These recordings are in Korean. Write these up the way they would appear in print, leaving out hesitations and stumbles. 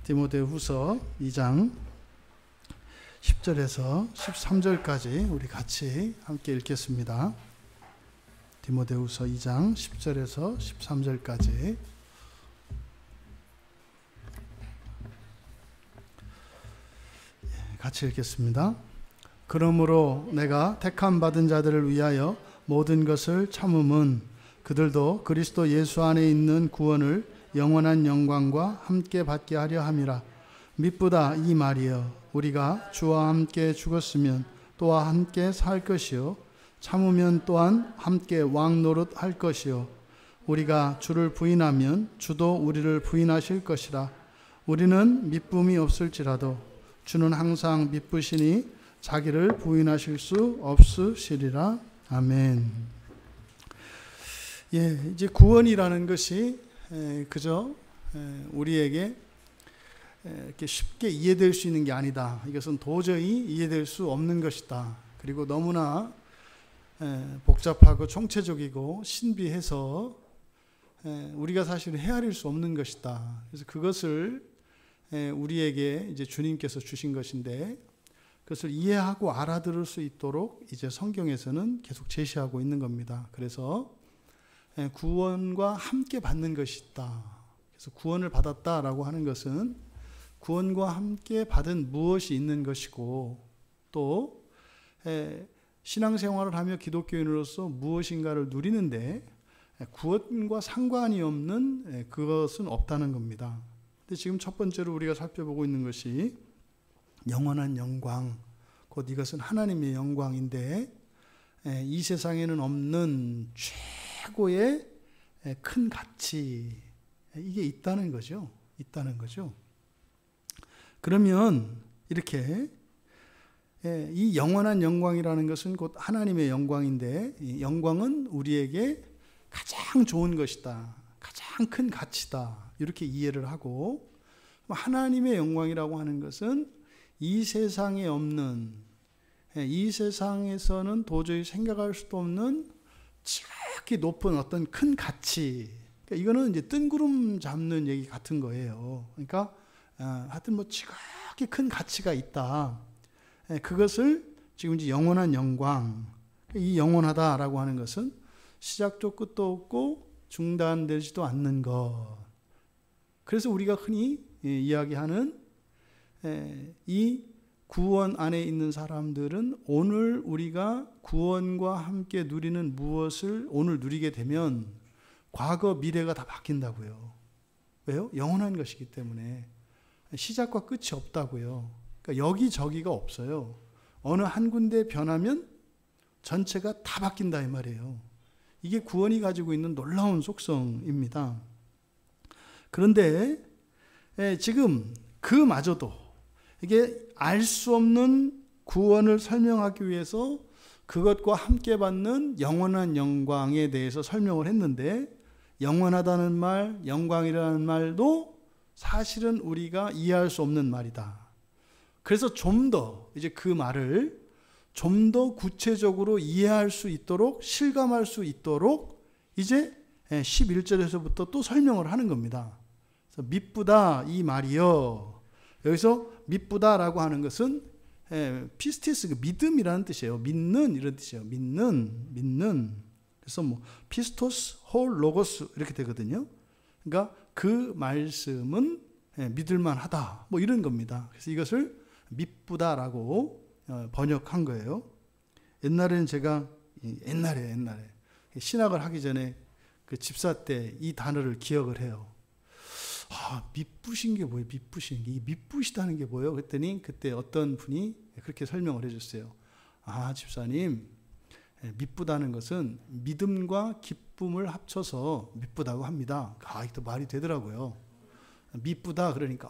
디모데후서 2장 10절에서 13절까지 우리 같이 함께 읽겠습니다. 디모데후서 2장 10절에서 13절까지 같이 읽겠습니다. 그러므로 내가 택함 받은 자들을 위하여 모든 것을 참음은 그들도 그리스도 예수 안에 있는 구원을 영원한 영광과 함께 받게 하려 함이라. 미쁘다 이 말이여, 우리가 주와 함께 죽었으면 또한 함께 살 것이요 참으면 또한 함께 왕 노릇 할 것이요 우리가 주를 부인하면 주도 우리를 부인하실 것이라. 우리는 미쁨이 없을지라도 주는 항상 미쁘시니 자기를 부인하실 수 없으시리라. 아멘. 이제 구원이라는 것이 그저 우리에게 이렇게 쉽게 이해될 수 있는 게 아니다. 이것은 도저히 이해될 수 없는 것이다. 그리고 너무나 복잡하고 총체적이고 신비해서 우리가 사실은 헤아릴 수 없는 것이다. 그래서 그것을 우리에게 이제 주님께서 주신 것인데, 그것을 이해하고 알아들을 수 있도록 이제 성경에서는 계속 제시하고 있는 겁니다. 그래서 구원과 함께 받는 것이 있다. 그래서 구원을 받았다라고 하는 것은 구원과 함께 받은 무엇이 있는 것이고, 또 신앙생활을 하며 기독교인으로서 무엇인가를 누리는데 구원과 상관이 없는 그것은 없다는 겁니다. 근데 지금 첫 번째로 우리가 살펴보고 있는 것이 영원한 영광, 곧 이것은 하나님의 영광인데 이 세상에는 없는 최고의 큰 가치, 이게 있다는 거죠. 그러면 이렇게 이 영원한 영광이라는 것은 곧 하나님의 영광인데, 이 영광은 우리에게 가장 좋은 것이다, 가장 큰 가치다, 이렇게 이해를 하고, 하나님의 영광이라고 하는 것은 이 세상에 없는, 이 세상에서는 도저히 생각할 수도 없는 지극히 높은 어떤 큰 가치, 그러니까 이거는 이제 뜬구름 잡는 얘기 같은 거예요. 그러니까 하여튼 뭐 지극히 큰 가치가 있다. 그것을 지금 이제 영원한 영광, 이 영원하다라고 하는 것은 시작도 끝도 없고 중단되지도 않는 것. 그래서 우리가 흔히 이야기하는 이 구원 안에 있는 사람들은 오늘 우리가 구원과 함께 누리는 무엇을 오늘 누리게 되면 과거 미래가 다 바뀐다고요. 왜요? 영원한 것이기 때문에 시작과 끝이 없다고요. 그러니까 여기저기가 없어요. 어느 한 군데 변하면 전체가 다 바뀐다 이 말이에요. 이게 구원이 가지고 있는 놀라운 속성입니다. 그런데 지금 그마저도 이게 알 수 없는 구원을 설명하기 위해서 그것과 함께 받는 영원한 영광에 대해서 설명을 했는데, 영원하다는 말, 영광이라는 말도 사실은 우리가 이해할 수 없는 말이다. 그래서 좀 더 이제 그 말을 좀 더 구체적으로 이해할 수 있도록, 실감할 수 있도록 이제 11절에서부터 또 설명을 하는 겁니다. 그래서 미쁘다 이 말이요. 여기서 미쁘다라고 하는 것은 피스티스, 믿음이라는 뜻이에요. 믿는 이런 뜻이에요. 믿는. 그래서 뭐 피스토스, 홀, 로고스 이렇게 되거든요. 그러니까 그 말씀은 믿을만하다, 뭐 이런 겁니다. 그래서 이것을 미쁘다라고 번역한 거예요. 옛날에는 제가 옛날에 신학을 하기 전에 그 집사 때 이 단어를 기억을 해요. 미쁘신 게 뭐예요? 미쁘신 게, 이 미쁘시다는 게 뭐예요? 그랬더니 그때 어떤 분이 그렇게 설명을 해줬어요. 집사님, 미쁘다는 것은 믿음과 기쁨을 합쳐서 미쁘다고 합니다. 이게 또 말이 되더라고요. 미쁘다 그러니까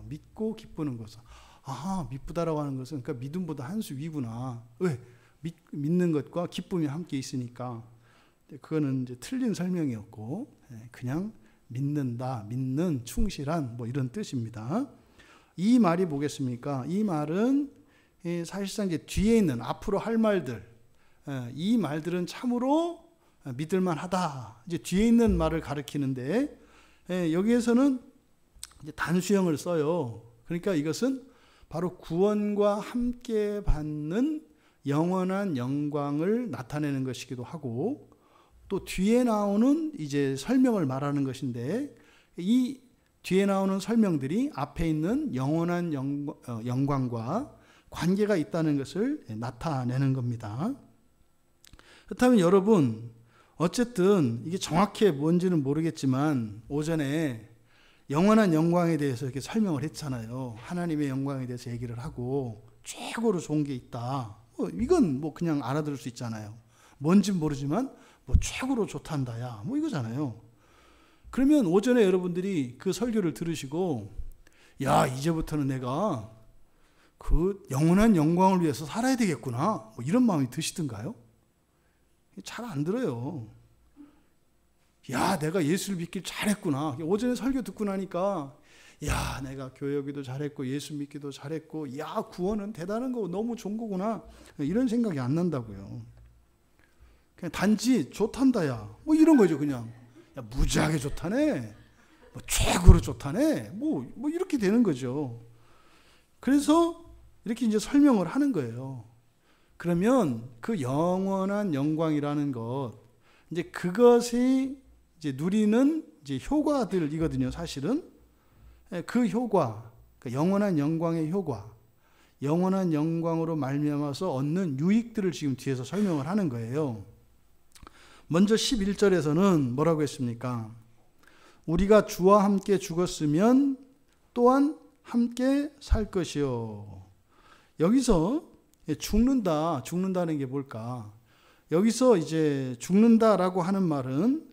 믿고 기쁘는 것은, 미쁘다라고 하는 것은 그러니까 믿음보다 한 수 위구나. 왜? 믿는 것과 기쁨이 함께 있으니까. 그거는 이제 틀린 설명이었고, 그냥 믿는다, 믿는, 충실한, 뭐 이런 뜻입니다. 이 말이 뭐겠습니까? 이 말은 사실상 이제 뒤에 있는 앞으로 할 말들, 이 말들은 참으로 믿을만하다. 이제 뒤에 있는 말을 가리키는데, 여기에서는 이제 단수형을 써요. 그러니까 이것은 바로 구원과 함께 받는 영원한 영광을 나타내는 것이기도 하고, 또 뒤에 나오는 이제 설명을 말하는 것인데, 이 뒤에 나오는 설명들이 앞에 있는 영원한 영광과 관계가 있다는 것을 나타내는 겁니다. 그렇다면 여러분, 어쨌든 이게 정확히 뭔지는 모르겠지만 오전에 영원한 영광에 대해서 이렇게 설명을 했잖아요. 하나님의 영광에 대해서 얘기를 하고 최고로 좋은 게 있다. 이건 뭐 그냥 알아들을 수 있잖아요. 뭔진 모르지만 뭐 최고로 좋단다야. 뭐 이거잖아요. 그러면 오전에 여러분들이 그 설교를 들으시고, 야, 이제부터는 내가 그 영원한 영광을 위해서 살아야 되겠구나, 뭐 이런 마음이 드시던가요? 잘 안 들어요. 야, 내가 예수를 믿길 잘했구나. 오전에 설교 듣고 나니까, 야, 내가 교회기도 잘했고 예수 믿기도 잘했고, 야, 구원은 대단한 거고 너무 좋은 거구나, 이런 생각이 안 난다고요. 그냥 단지 좋단다야, 뭐 이런 거죠. 그냥 야, 무지하게 좋다네, 뭐 최고로 좋다네, 뭐 이렇게 되는 거죠. 그래서 이렇게 이제 설명을 하는 거예요. 그러면 그 영원한 영광이라는 것, 이제 그것이 이제 누리는 이제 효과들이거든요, 사실은. 그 효과, 그 영원한 영광의 효과, 영원한 영광으로 말미암아서 얻는 유익들을 지금 뒤에서 설명을 하는 거예요. 먼저 11절에서는 뭐라고 했습니까? 우리가 주와 함께 죽었으면 또한 함께 살 것이요. 여기서 죽는다는 게 뭘까? 여기서 이제 죽는다라고 하는 말은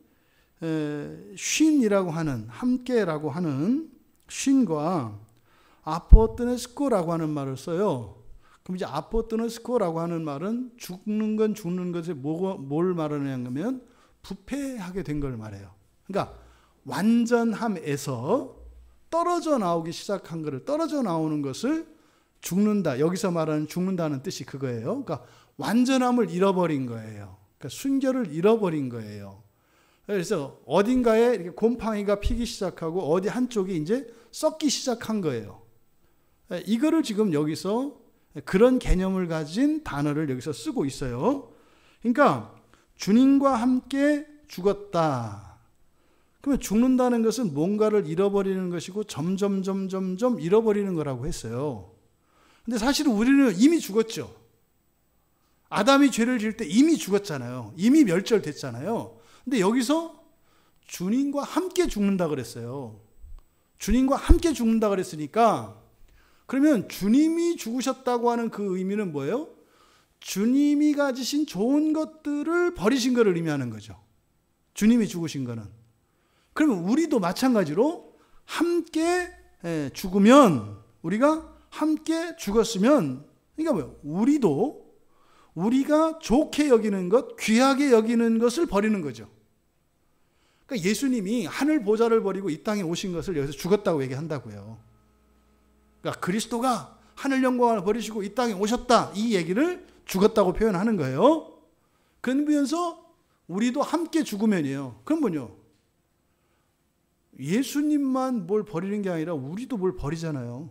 쉰이라고 하는, 함께라고 하는 쉰과 아포뜨네스코라고 하는 말을 써요. 그럼 이제 아포뜨네스코라고 하는 말은 죽는 건 죽는 것에 뭘 말하냐면 부패하게 된 걸 말해요. 그러니까 완전함에서 떨어져 나오기 시작한 것을, 떨어져 나오는 것을 죽는다, 여기서 말하는 죽는다는 뜻이 그거예요. 그러니까 완전함을 잃어버린 거예요. 그러니까 순결을 잃어버린 거예요. 그래서 어딘가에 이렇게 곰팡이가 피기 시작하고 어디 한쪽이 이제 썩기 시작한 거예요. 이거를 지금 여기서 그런 개념을 가진 단어를 여기서 쓰고 있어요. 그러니까 주님과 함께 죽었다. 그러면 죽는다는 것은 뭔가를 잃어버리는 것이고 점점 잃어버리는 거라고 했어요. 근데 사실은 우리는 이미 죽었죠. 아담이 죄를 지을 때 이미 죽었잖아요. 이미 멸절됐잖아요. 근데 여기서 주님과 함께 죽는다 그랬어요. 주님과 함께 죽는다 그랬으니까, 그러면 주님이 죽으셨다고 하는 그 의미는 뭐예요? 주님이 가지신 좋은 것들을 버리신 것을 의미하는 거죠. 주님이 죽으신 거는. 그러면 우리도 마찬가지로 함께 죽으면, 우리가 함께 죽었으면, 그러니까 뭐예요? 우리도 우리가 좋게 여기는 것, 귀하게 여기는 것을 버리는 거죠. 그러니까 예수님이 하늘 보좌를 버리고 이 땅에 오신 것을 여기서 죽었다고 얘기한다고요. 그러니까 그리스도가 하늘 영광을 버리시고 이 땅에 오셨다, 이 얘기를 죽었다고 표현하는 거예요. 그러면서 우리도 함께 죽으면이에요. 그럼 뭐냐? 예수님만 뭘 버리는 게 아니라 우리도 뭘 버리잖아요.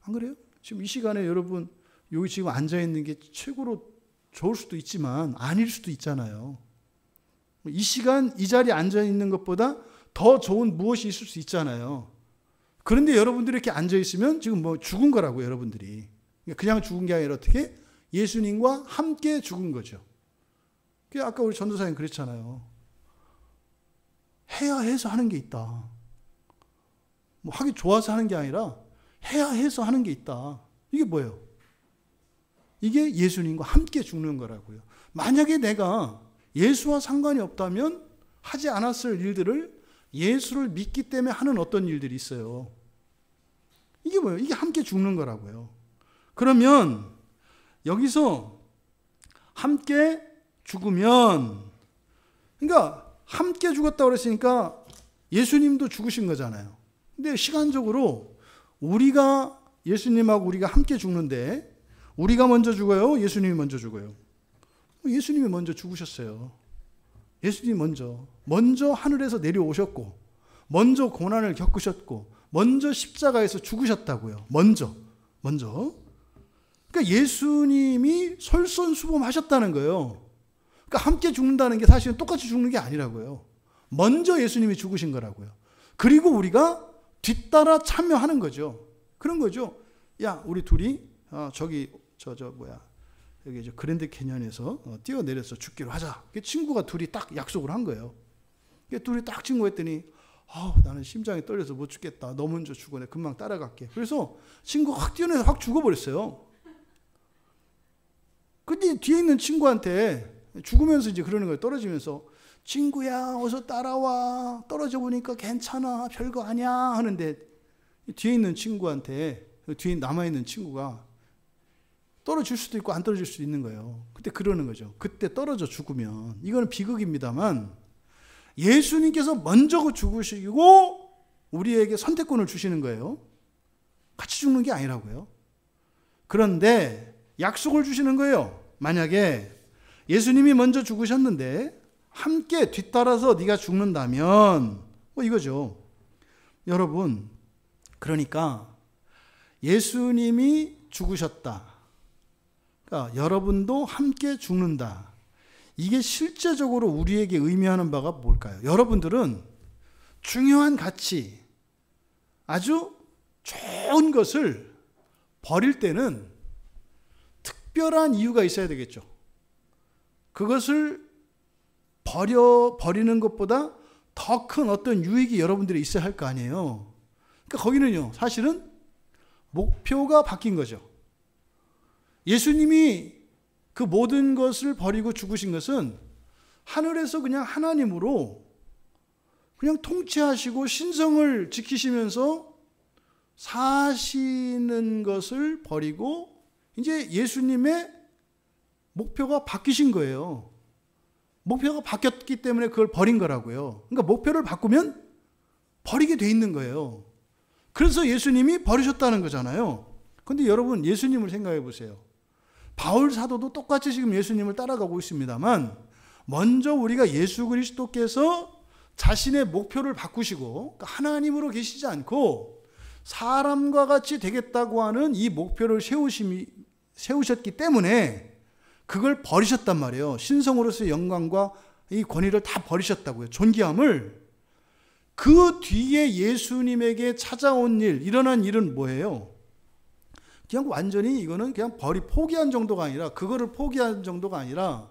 안 그래요? 지금 이 시간에 여러분 여기 지금 앉아있는 게 최고로 좋을 수도 있지만 아닐 수도 있잖아요. 이 시간 이 자리에 앉아있는 것보다 더 좋은 무엇이 있을 수 있잖아요. 그런데 여러분들이 이렇게 앉아있으면 지금 뭐 죽은 거라고요, 여러분들이. 그냥 죽은 게 아니라 어떻게? 예수님과 함께 죽은 거죠. 아까 우리 전도사님 그랬잖아요. 해야 해서 하는 게 있다. 뭐 하기 좋아서 하는 게 아니라 해야 해서 하는 게 있다. 이게 뭐예요? 이게 예수님과 함께 죽는 거라고요. 만약에 내가 예수와 상관이 없다면 하지 않았을 일들을 예수를 믿기 때문에 하는 어떤 일들이 있어요. 이게 뭐예요? 이게 함께 죽는 거라고요. 그러면 여기서 함께 죽으면, 그러니까 함께 죽었다고 그랬으니까 예수님도 죽으신 거잖아요. 근데 시간적으로 우리가, 예수님하고 우리가 함께 죽는데 우리가 먼저 죽어요? 예수님이 먼저 죽어요? 예수님이 먼저 죽으셨어요. 예수님이 먼저 하늘에서 내려오셨고, 먼저 고난을 겪으셨고 먼저 십자가에서 죽으셨다고요. 먼저. 그러니까 예수님이 솔선수범하셨다는 거예요. 그러니까 함께 죽는다는 게 사실은 똑같이 죽는 게 아니라고요. 먼저 예수님이 죽으신 거라고요. 그리고 우리가 뒤따라 참여하는 거죠. 그런 거죠. 야, 우리 둘이 저기 여기 저 그랜드 캐년에서 뛰어내려서 죽기로 하자. 친구가 둘이 딱 약속을 한 거예요. 둘이 딱 친구했더니 나는 심장이 떨려서 못 죽겠다. 너 먼저 죽어. 내가 금방 따라갈게. 그래서 친구가 확 뛰어내서 확 죽어버렸어요. 근데 뒤에 있는 친구한테 죽으면서 이제 그러는 거예요. 떨어지면서 친구야 어서 따라와. 떨어져 보니까 괜찮아. 별거 아니야 하는데 뒤에 있는 친구한테 뒤에 남아있는 친구가 떨어질 수도 있고 안 떨어질 수도 있는 거예요. 그때 그러는 거죠. 그때 떨어져 죽으면 이거는 비극입니다만 예수님께서 먼저 죽으시고 우리에게 선택권을 주시는 거예요. 같이 죽는 게 아니라고요. 그런데 약속을 주시는 거예요. 만약에 예수님이 먼저 죽으셨는데 함께 뒤따라서 네가 죽는다면 이거죠. 여러분, 그러니까 예수님이 죽으셨다. 그러니까 여러분도 함께 죽는다. 이게 실제적으로 우리에게 의미하는 바가 뭘까요? 여러분들은 중요한 가치, 아주 좋은 것을 버릴 때는 특별한 이유가 있어야 되겠죠. 그것을 버리는 것보다 더 큰 어떤 유익이 여러분들이 있어야 할 거 아니에요. 그러니까 거기는요, 사실은 목표가 바뀐 거죠. 예수님이 그 모든 것을 버리고 죽으신 것은 하늘에서 그냥 하나님으로 그냥 통치하시고 신성을 지키시면서 사시는 것을 버리고 이제 예수님의 목표가 바뀌신 거예요. 목표가 바뀌었기 때문에 그걸 버린 거라고요. 그러니까 목표를 바꾸면 버리게 돼 있는 거예요. 그래서 예수님이 버리셨다는 거잖아요. 그런데 여러분, 예수님을 생각해 보세요. 바울 사도도 똑같이 지금 예수님을 따라가고 있습니다만 먼저 우리가 예수 그리스도께서 자신의 목표를 바꾸시고 하나님으로 계시지 않고 사람과 같이 되겠다고 하는 이 목표를 세우셨기 때문에 그걸 버리셨단 말이에요. 신성으로서의 영광과 이 권위를 다 버리셨다고요. 존귀함을. 그 뒤에 예수님에게 찾아온 일, 일어난 일은 뭐예요? 그냥 완전히 이거는 그냥 포기한 정도가 아니라, 그거를 포기한 정도가 아니라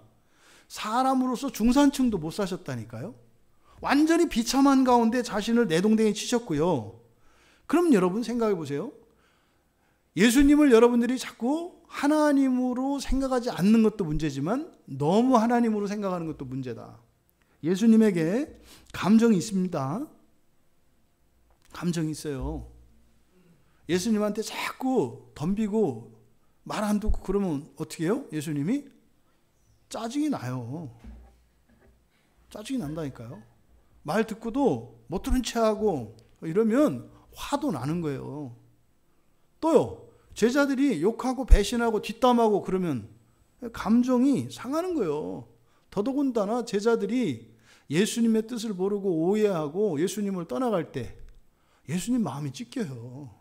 사람으로서 중산층도 못 사셨다니까요. 완전히 비참한 가운데 자신을 내동댕이 치셨고요. 그럼 여러분 생각해 보세요. 예수님을 여러분들이 자꾸 하나님으로 생각하지 않는 것도 문제지만 너무 하나님으로 생각하는 것도 문제다. 예수님에게 감정이 있습니다. 감정이 있어요. 예수님한테 자꾸 덤비고 말 안 듣고 그러면 어떻게 해요? 예수님이 짜증이 나요. 짜증이 난다니까요. 말 듣고도 못 들은 체하고 이러면 화도 나는 거예요. 또요, 제자들이 욕하고 배신하고 뒷담하고 그러면 감정이 상하는 거예요. 더더군다나 제자들이 예수님의 뜻을 모르고 오해하고 예수님을 떠나갈 때 예수님 마음이 찢겨요.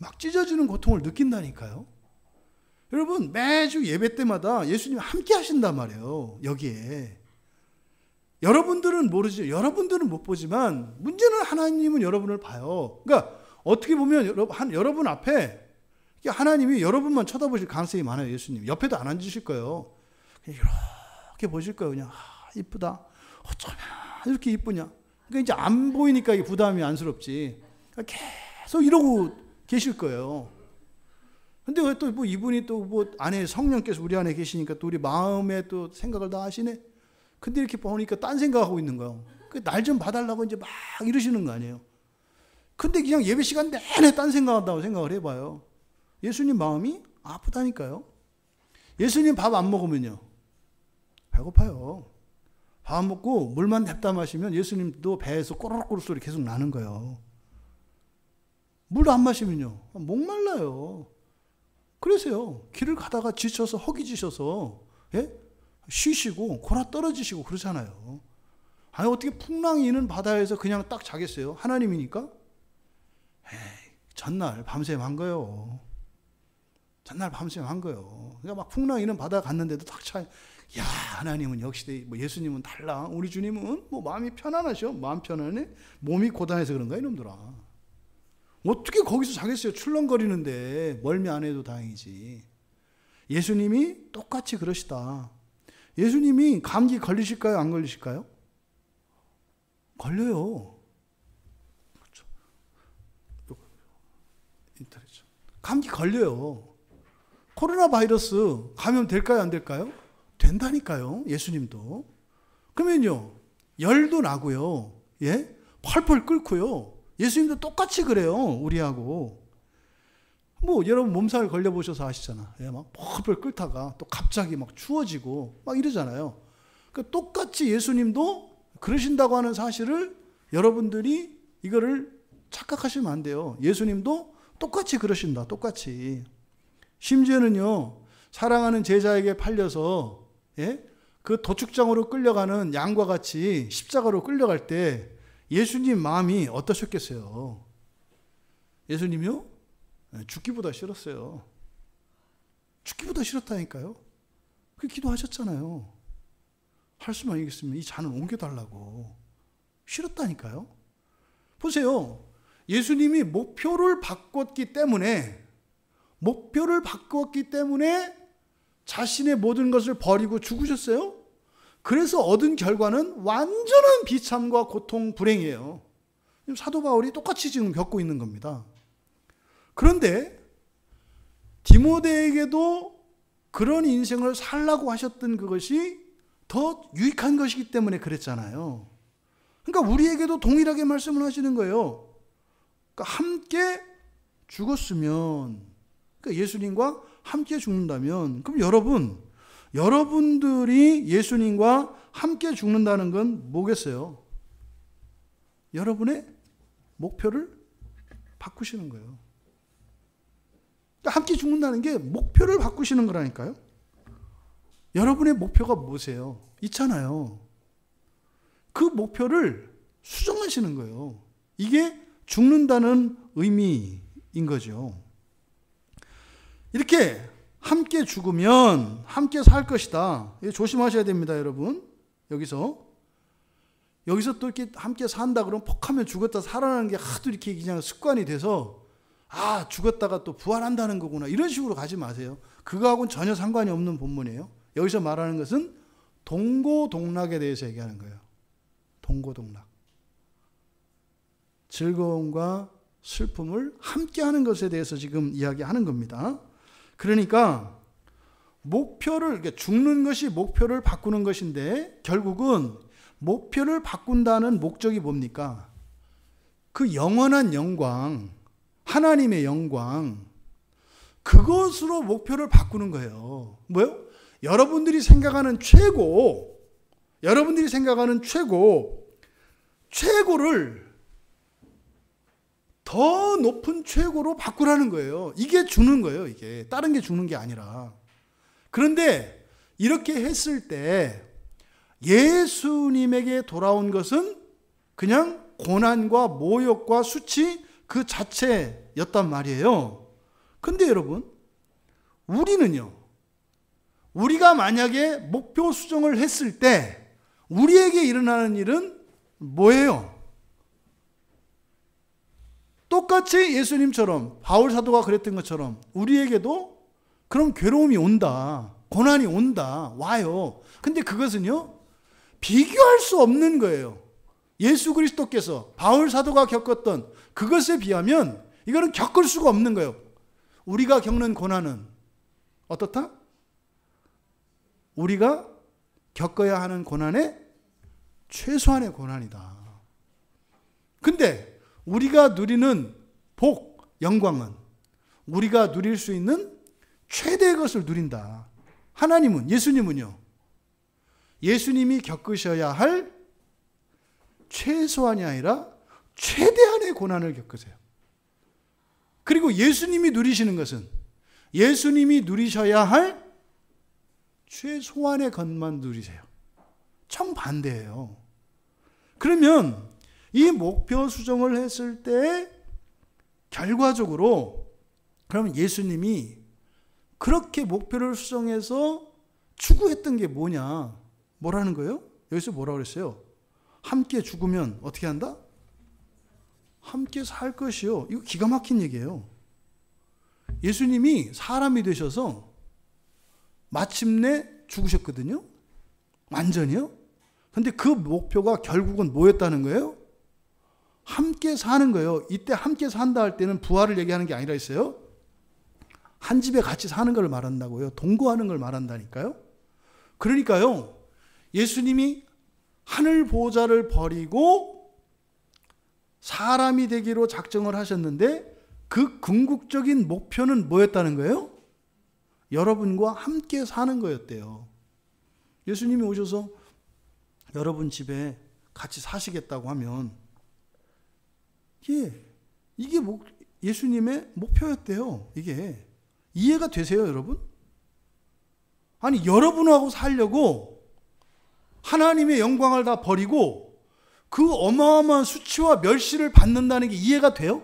막 찢어지는 고통을 느낀다니까요. 여러분, 매주 예배 때마다 예수님이 함께 하신단 말이에요. 여기에. 여러분들은 모르죠. 여러분들은 못 보지만 문제는 하나님은 여러분을 봐요. 그러니까 어떻게 보면 여러분 앞에 하나님이 여러분만 쳐다보실 가능성이 많아요. 예수님 옆에도 안 앉으실 거예요. 그냥 이렇게 보실 거예요. 그냥 이쁘다. 어쩌면 이렇게 이쁘냐. 그러니까 이제 안 보이니까 이게 부담이 안쓰럽지. 계속 이러고 계실 거예요. 근데 왜 또 이분이 또 안에 성령께서 우리 안에 계시니까 또 우리 마음에 또 생각을 다 하시네. 근데 이렇게 보니까 딴 생각하고 있는 거예요. 날 좀 봐달라고 이제 막 이러시는 거 아니에요. 근데 그냥 예배 시간 내내 딴 생각한다고 생각을 해봐요. 예수님 마음이 아프다니까요. 예수님 밥 안 먹으면요, 배고파요. 밥 안 먹고 물만 냅다 마시면 예수님도 배에서 꼬르륵꼬르륵 소리 계속 나는 거예요. 물 안 마시면요, 목말라요. 그러세요. 길을 가다가 지쳐서 허기지셔서 쉬시고 골아 떨어지시고 그러잖아요. 아니 어떻게 풍랑이 있는 바다에서 그냥 딱 자겠어요? 하나님이니까? 에이, 전날 밤샘 한 거요. 전날 밤샘 한 거요. 그러니까 막 풍랑이 있는 바다 갔는데도 딱 차. 야, 하나님은 역시 뭐 예수님은 달라. 우리 주님은 뭐 마음이 편안하셔. 마음 편안해. 몸이 고단해서 그런가 이놈들아. 어떻게 거기서 자겠어요? 출렁거리는데 멀미 안 해도 다행이지. 예수님이 똑같이 그러시다. 예수님이 감기 걸리실까요? 안 걸리실까요? 걸려요. 그렇죠. 인터넷. 감기 걸려요. 코로나 바이러스 감염 될까요? 안 될까요? 된다니까요. 예수님도. 그러면요. 열도 나고요. 예? 펄펄 끓고요. 예수님도 똑같이 그래요. 우리하고. 뭐 여러분 몸살 걸려보셔서 아시잖아. 예, 막 펄펄 끓다가 또 갑자기 막 추워지고 막 이러잖아요. 그러니까 똑같이 예수님도 그러신다고 하는 사실을 여러분들이 이거를 착각하시면 안 돼요. 예수님도 똑같이 그러신다. 똑같이. 심지어는요. 사랑하는 제자에게 팔려서 예? 그 도축장으로 끌려가는 양과 같이 십자가로 끌려갈 때 예수님 마음이 어떠셨겠어요? 예수님이요? 죽기보다 싫었어요. 죽기보다 싫었다니까요. 그렇게 기도하셨잖아요. 할 수만 있겠으면 이 잔을 옮겨달라고. 싫었다니까요. 보세요. 예수님이 목표를 바꿨기 때문에 자신의 모든 것을 버리고 죽으셨어요. 그래서 얻은 결과는 완전한 비참과 고통, 불행이에요. 사도 바울이 똑같이 지금 겪고 있는 겁니다. 그런데 디모데에게도 그런 인생을 살라고 하셨던 그것이 더 유익한 것이기 때문에 그랬잖아요. 그러니까 우리에게도 동일하게 말씀을 하시는 거예요. 그러니까 함께 죽었으면, 그러니까 예수님과 함께 죽는다면, 그럼 여러분들이 예수님과 함께 죽는다는 건 뭐겠어요? 여러분의 목표를 바꾸시는 거예요. 그러니까 함께 죽는다는 게 목표를 바꾸시는 거라니까요. 여러분의 목표가 뭐세요? 있잖아요. 그 목표를 수정하시는 거예요. 이게 죽는다는 의미인 거죠. 이렇게 함께 죽으면 함께 살 것이다. 조심하셔야 됩니다, 여러분. 여기서 또 이렇게 함께 산다 그러면 퍽하면 죽었다 살아나는 게 하도 이렇게 그냥 습관이 돼서 아, 죽었다가 또 부활한다는 거구나. 이런 식으로 가지 마세요. 그거하고는 전혀 상관이 없는 본문이에요. 여기서 말하는 것은 동고동락에 대해서 얘기하는 거예요. 동고동락. 즐거움과 슬픔을 함께하는 것에 대해서 지금 이야기하는 겁니다. 그러니까 목표를, 죽는 것이 목표를 바꾸는 것인데 결국은 목표를 바꾼다는 목적이 뭡니까? 그 영원한 영광, 하나님의 영광, 그것으로 목표를 바꾸는 거예요. 뭐요? 여러분들이 생각하는 최고를 더 높은 최고로 바꾸라는 거예요. 이게 죽는 거예요. 이게 다른 게 죽는 게 아니라. 그런데 이렇게 했을 때 예수님에게 돌아온 것은 그냥 고난과 모욕과 수치 그 자체였단 말이에요. 근데 여러분, 우리가 만약에 목표 수정을 했을 때 우리에게 일어나는 일은 뭐예요? 똑같이 예수님처럼 바울 사도가 그랬던 것처럼 우리에게도 그런 괴로움이 온다. 고난이 온다. 와요. 근데 그것은요. 비교할 수 없는 거예요. 예수 그리스도께서 바울 사도가 겪었던 그것에 비하면 이거는 겪을 수가 없는 거예요. 우리가 겪는 고난은 어떻다? 우리가 겪어야 하는 고난의 최소한의 고난이다. 근데 우리가 누리는 복, 영광은 우리가 누릴 수 있는 최대의 것을 누린다. 하나님은, 예수님은요. 예수님이 겪으셔야 할 최소한이 아니라 최대한의 고난을 겪으세요. 그리고 예수님이 누리시는 것은 예수님이 누리셔야 할 최소한의 것만 누리세요. 정반대예요. 그러면 이 목표 수정을 했을 때 결과적으로 그러면 예수님이 그렇게 목표를 수정해서 추구했던 게 뭐냐? 뭐라는 거예요? 여기서 뭐라고 그랬어요? 함께 죽으면 어떻게 한다? 함께 살 것이요. 이거 기가 막힌 얘기예요. 예수님이 사람이 되셔서 마침내 죽으셨거든요. 완전히요. 근데 그 목표가 결국은 뭐였다는 거예요? 함께 사는 거예요. 이때 함께 산다 할 때는 부활을 얘기하는 게 아니라 있어요. 한 집에 같이 사는 걸 말한다고요. 동거하는 걸 말한다니까요. 그러니까요. 예수님이 하늘 보좌를 버리고 사람이 되기로 작정을 하셨는데 그 궁극적인 목표는 뭐였다는 거예요? 여러분과 함께 사는 거였대요. 예수님이 오셔서 여러분 집에 같이 사시겠다고 하면 이게 예수님의 목표였대요. 이게 이해가 되세요, 여러분? 아니, 여러분하고 살려고 하나님의 영광을 다 버리고 그 어마어마한 수치와 멸시를 받는다는 게 이해가 돼요?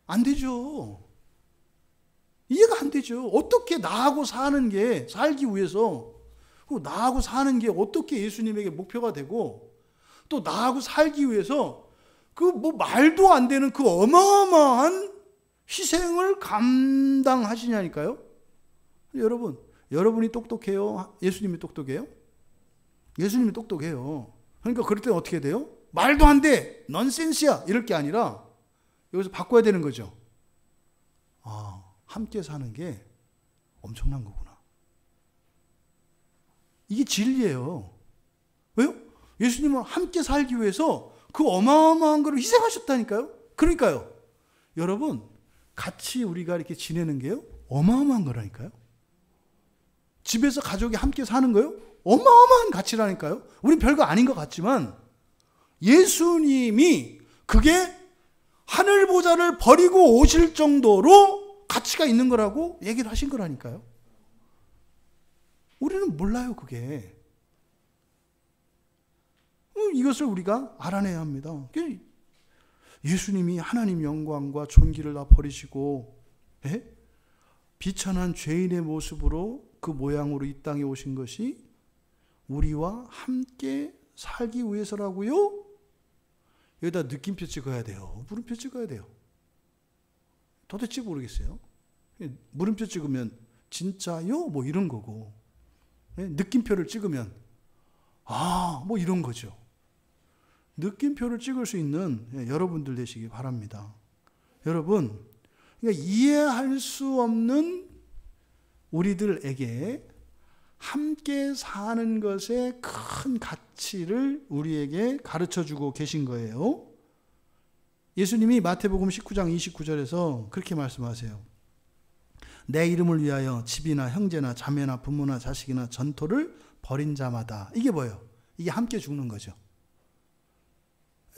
안 되죠. 이해가 안 되죠. 어떻게 나하고 사는 게, 살기 위해서 나하고 사는 게 어떻게 예수님에게 목표가 되고 또 나하고 살기 위해서 그 말도 안 되는 그 어마어마한 희생을 감당하시냐니까요. 여러분, 여러분이 똑똑해요? 예수님이 똑똑해요? 예수님이 똑똑해요. 그러니까 그럴 때 어떻게 돼요? 말도 안 돼! 넌센스야! 이럴 게 아니라 여기서 바꿔야 되는 거죠. 함께 사는 게 엄청난 거구나. 이게 진리예요. 왜요? 예수님은 함께 살기 위해서 그 어마어마한 걸 희생하셨다니까요. 그러니까요. 여러분, 같이 우리가 이렇게 지내는 게요, 어마어마한 거라니까요. 집에서 가족이 함께 사는 거요, 어마어마한 가치라니까요. 우린 별거 아닌 것 같지만 예수님이 그게 하늘 보좌를 버리고 오실 정도로 가치가 있는 거라고 얘기를 하신 거라니까요. 우리는 몰라요, 그게. 이것을 우리가 알아내야 합니다. 예수님이 하나님 영광과 존귀를 다 버리시고 비천한 죄인의 모습으로 그 모양으로 이 땅에 오신 것이 우리와 함께 살기 위해서라고요? 여기다 느낌표 찍어야 돼요. 물음표 찍어야 돼요. 도대체 모르겠어요. 물음표 찍으면 진짜요? 뭐 이런 거고, 느낌표를 찍으면 뭐 이런 거죠. 느낌표를 찍을 수 있는 여러분들 되시기 바랍니다. 여러분, 그러니까 이해할 수 없는 우리들에게 함께 사는 것의 큰 가치를 우리에게 가르쳐주고 계신 거예요. 예수님이 마태복음 19장 29절에서 그렇게 말씀하세요. 내 이름을 위하여 집이나 형제나 자매나 부모나 자식이나 전토를 벌인 자마다. 이게 뭐예요? 이게 함께 죽는 거죠.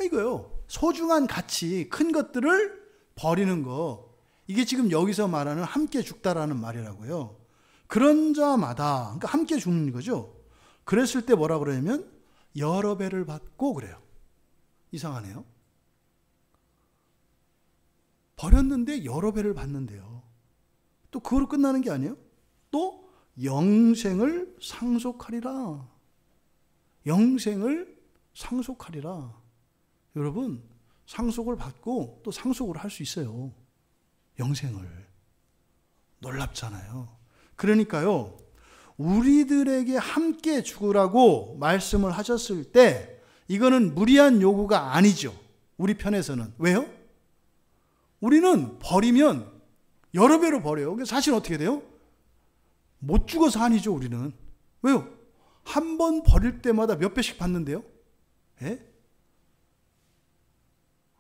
이거요. 소중한 가치, 큰 것들을 버리는 거. 이게 지금 여기서 말하는 함께 죽다라는 말이라고요. 그런 자마다, 그러니까 함께 죽는 거죠. 그랬을 때 뭐라 그러냐면 여러 배를 받고 그래요. 이상하네요. 버렸는데 여러 배를 받는데요. 또 그거로 끝나는 게 아니에요. 또 영생을 상속하리라. 영생을 상속하리라. 여러분, 상속을 받고 또 상속을 할 수 있어요. 영생을. 놀랍잖아요. 그러니까요, 우리들에게 함께 죽으라고 말씀을 하셨을 때 이거는 무리한 요구가 아니죠. 우리 편에서는. 왜요? 우리는 버리면 여러 배로 버려요. 사실 어떻게 돼요? 못 죽어서 아니죠, 우리는. 왜요? 한 번 버릴 때마다 몇 배씩 받는데요? 예?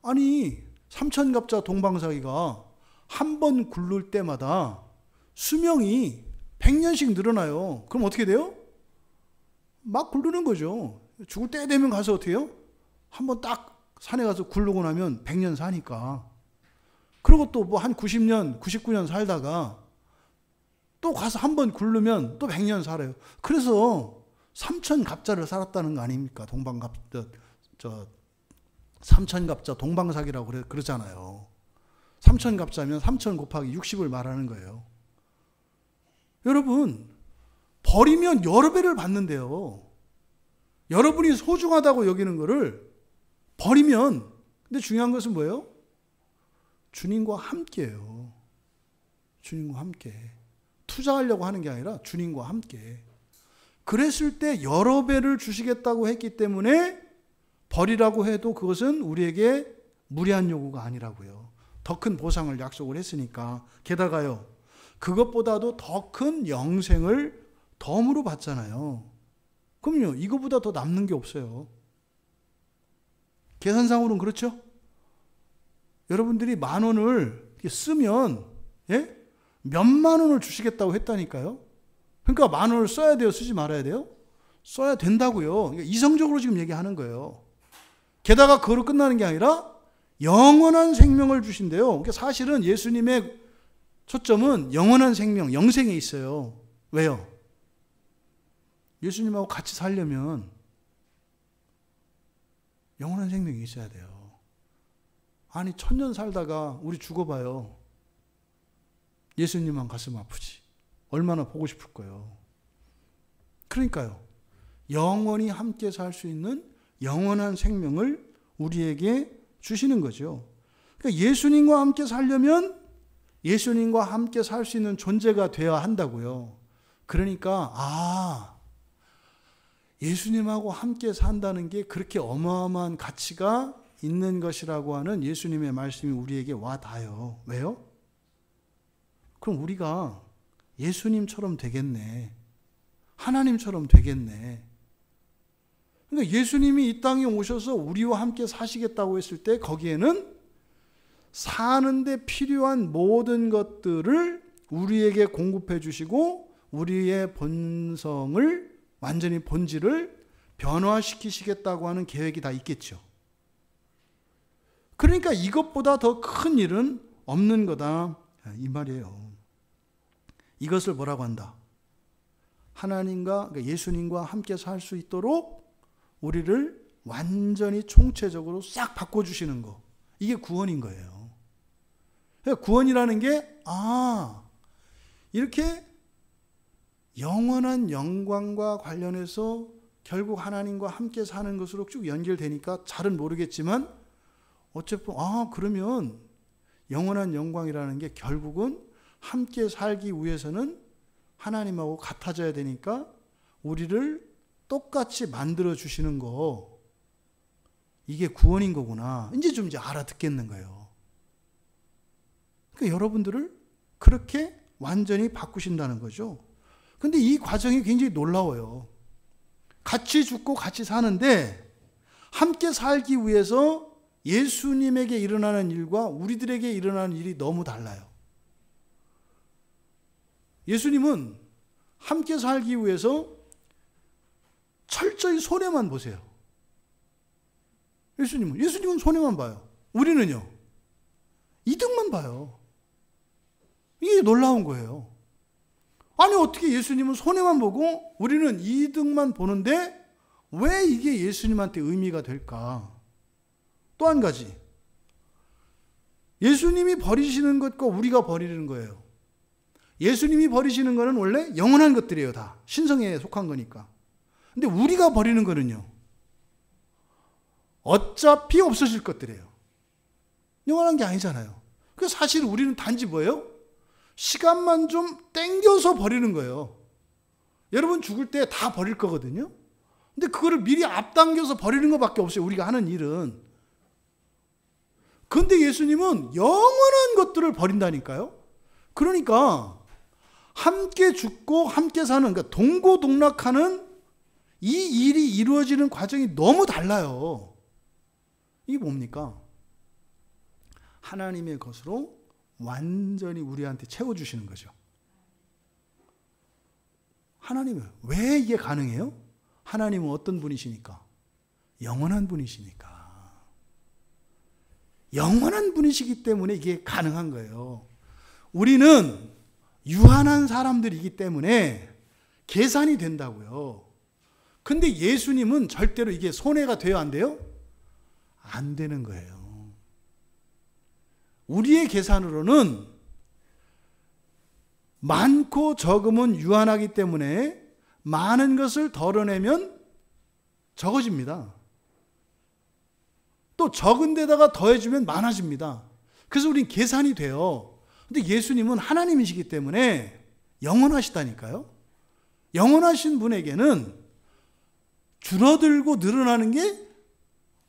아니, 삼천갑자 동방사기가 한 번 굴를 때마다 수명이 100년씩 늘어나요. 그럼 어떻게 돼요? 막 굴르는 거죠. 죽을 때 되면 가서 어떻게 해요? 한 번 딱 산에 가서 굴르고 나면 100년 사니까. 그리고 또 뭐 한 90년, 99년 살다가 또 가서 한 번 굴르면 또 100년 살아요. 그래서 삼천갑자를 살았다는 거 아닙니까? 삼천갑자 동방사기라고 그러잖아요. 삼천갑자면 3천 곱하기 60을 말하는 거예요. 여러분, 버리면 여러 배를 받는데요. 여러분이 소중하다고 여기는 거를 버리면, 근데 중요한 것은 뭐예요? 주님과 함께예요. 주님과 함께. 투자하려고 하는 게 아니라 주님과 함께. 그랬을 때 여러 배를 주시겠다고 했기 때문에 버리라고 해도 그것은 우리에게 무리한 요구가 아니라고요. 더 큰 보상을 약속을 했으니까. 게다가요, 그것보다도 더 큰 영생을 덤으로 받잖아요. 그럼요, 이거보다 더 남는 게 없어요. 계산상으로는 그렇죠? 여러분들이 10,000원을 쓰면, 예? 몇만 원을 주시겠다고 했다니까요. 그러니까 10,000원을 써야 돼요? 쓰지 말아야 돼요? 써야 된다고요. 그러니까 이성적으로 지금 얘기하는 거예요. 게다가 그거로 끝나는 게 아니라 영원한 생명을 주신대요. 그러니까 사실은 예수님의 초점은 영원한 생명, 영생에 있어요. 왜요? 예수님하고 같이 살려면 영원한 생명이 있어야 돼요. 아니, 1000년 살다가 우리 죽어봐요. 예수님만 가슴 아프지. 얼마나 보고 싶을 거예요. 그러니까요, 영원히 함께 살 수 있는 영원한 생명을 우리에게 주시는 거죠. 그러니까 예수님과 함께 살려면 예수님과 함께 살 수 있는 존재가 되어야 한다고요. 그러니까 예수님하고 함께 산다는 게 그렇게 어마어마한 가치가 있는 것이라고 하는 예수님의 말씀이 우리에게 와 닿아요. 왜요? 그럼 우리가 예수님처럼 되겠네. 하나님처럼 되겠네. 그러니까 예수님이 이 땅에 오셔서 우리와 함께 사시겠다고 했을 때 거기에는 사는데 필요한 모든 것들을 우리에게 공급해 주시고 우리의 본성을, 완전히 본질을 변화시키시겠다고 하는 계획이 다 있겠죠. 그러니까 이것보다 더 큰 일은 없는 거다, 이 말이에요. 이것을 뭐라고 한다? 하나님과, 그러니까 예수님과 함께 살 수 있도록 우리를 완전히 총체적으로 싹 바꿔주시는 거. 이게 구원인 거예요. 그러니까 구원이라는 게 이렇게 영원한 영광과 관련해서 결국 하나님과 함께 사는 것으로 쭉 연결되니까 잘은 모르겠지만 어쨌든 그러면 영원한 영광이라는 게 결국은 함께 살기 위해서는 하나님하고 같아져야 되니까 우리를 똑같이 만들어 주시는 거, 이게 구원인 거구나. 이제 알아듣겠는 거예요. 그러니까 여러분들을 그렇게 완전히 바꾸신다는 거죠. 근데 이 과정이 굉장히 놀라워요. 같이 죽고 같이 사는데 함께 살기 위해서 예수님에게 일어나는 일과 우리들에게 일어나는 일이 너무 달라요. 예수님은 함께 살기 위해서 철저히 손해만 보세요. 예수님은 손해만 봐요. 우리는요, 이득만 봐요. 이게 놀라운 거예요. 아니, 어떻게 예수님은 손해만 보고 우리는 이득만 보는데 왜 이게 예수님한테 의미가 될까? 또 한 가지, 예수님이 버리시는 것과 우리가 버리는 거예요. 예수님이 버리시는 거는 원래 영원한 것들이에요. 다 신성에 속한 거니까. 근데 우리가 버리는 거는요, 어차피 없어질 것들이에요. 영원한 게 아니잖아요. 그래서 사실 우리는 단지 뭐예요? 시간만 좀 땡겨서 버리는 거예요. 여러분 죽을 때 다 버릴 거거든요. 근데 그거를 미리 앞당겨서 버리는 것밖에 없어요. 우리가 하는 일은. 그런데 예수님은 영원한 것들을 버린다니까요. 그러니까 함께 죽고 함께 사는, 그러니까 동고동락하는 이 일이 이루어지는 과정이 너무 달라요. 이게 뭡니까? 하나님의 것으로 완전히 우리한테 채워주시는 거죠. 하나님은 왜 이게 가능해요? 하나님은 어떤 분이시니까? 영원한 분이시니까. 영원한 분이시기 때문에 이게 가능한 거예요. 우리는 유한한 사람들이기 때문에 계산이 된다고요. 근데 예수님은 절대로 이게 손해가 돼요, 안 돼요? 안 되는 거예요. 우리의 계산으로는 많고 적음은 유한하기 때문에 많은 것을 덜어내면 적어집니다. 또 적은 데다가 더해주면 많아집니다. 그래서 우린 계산이 돼요. 근데 예수님은 하나님이시기 때문에 영원하시다니까요. 영원하신 분에게는 줄어들고 늘어나는 게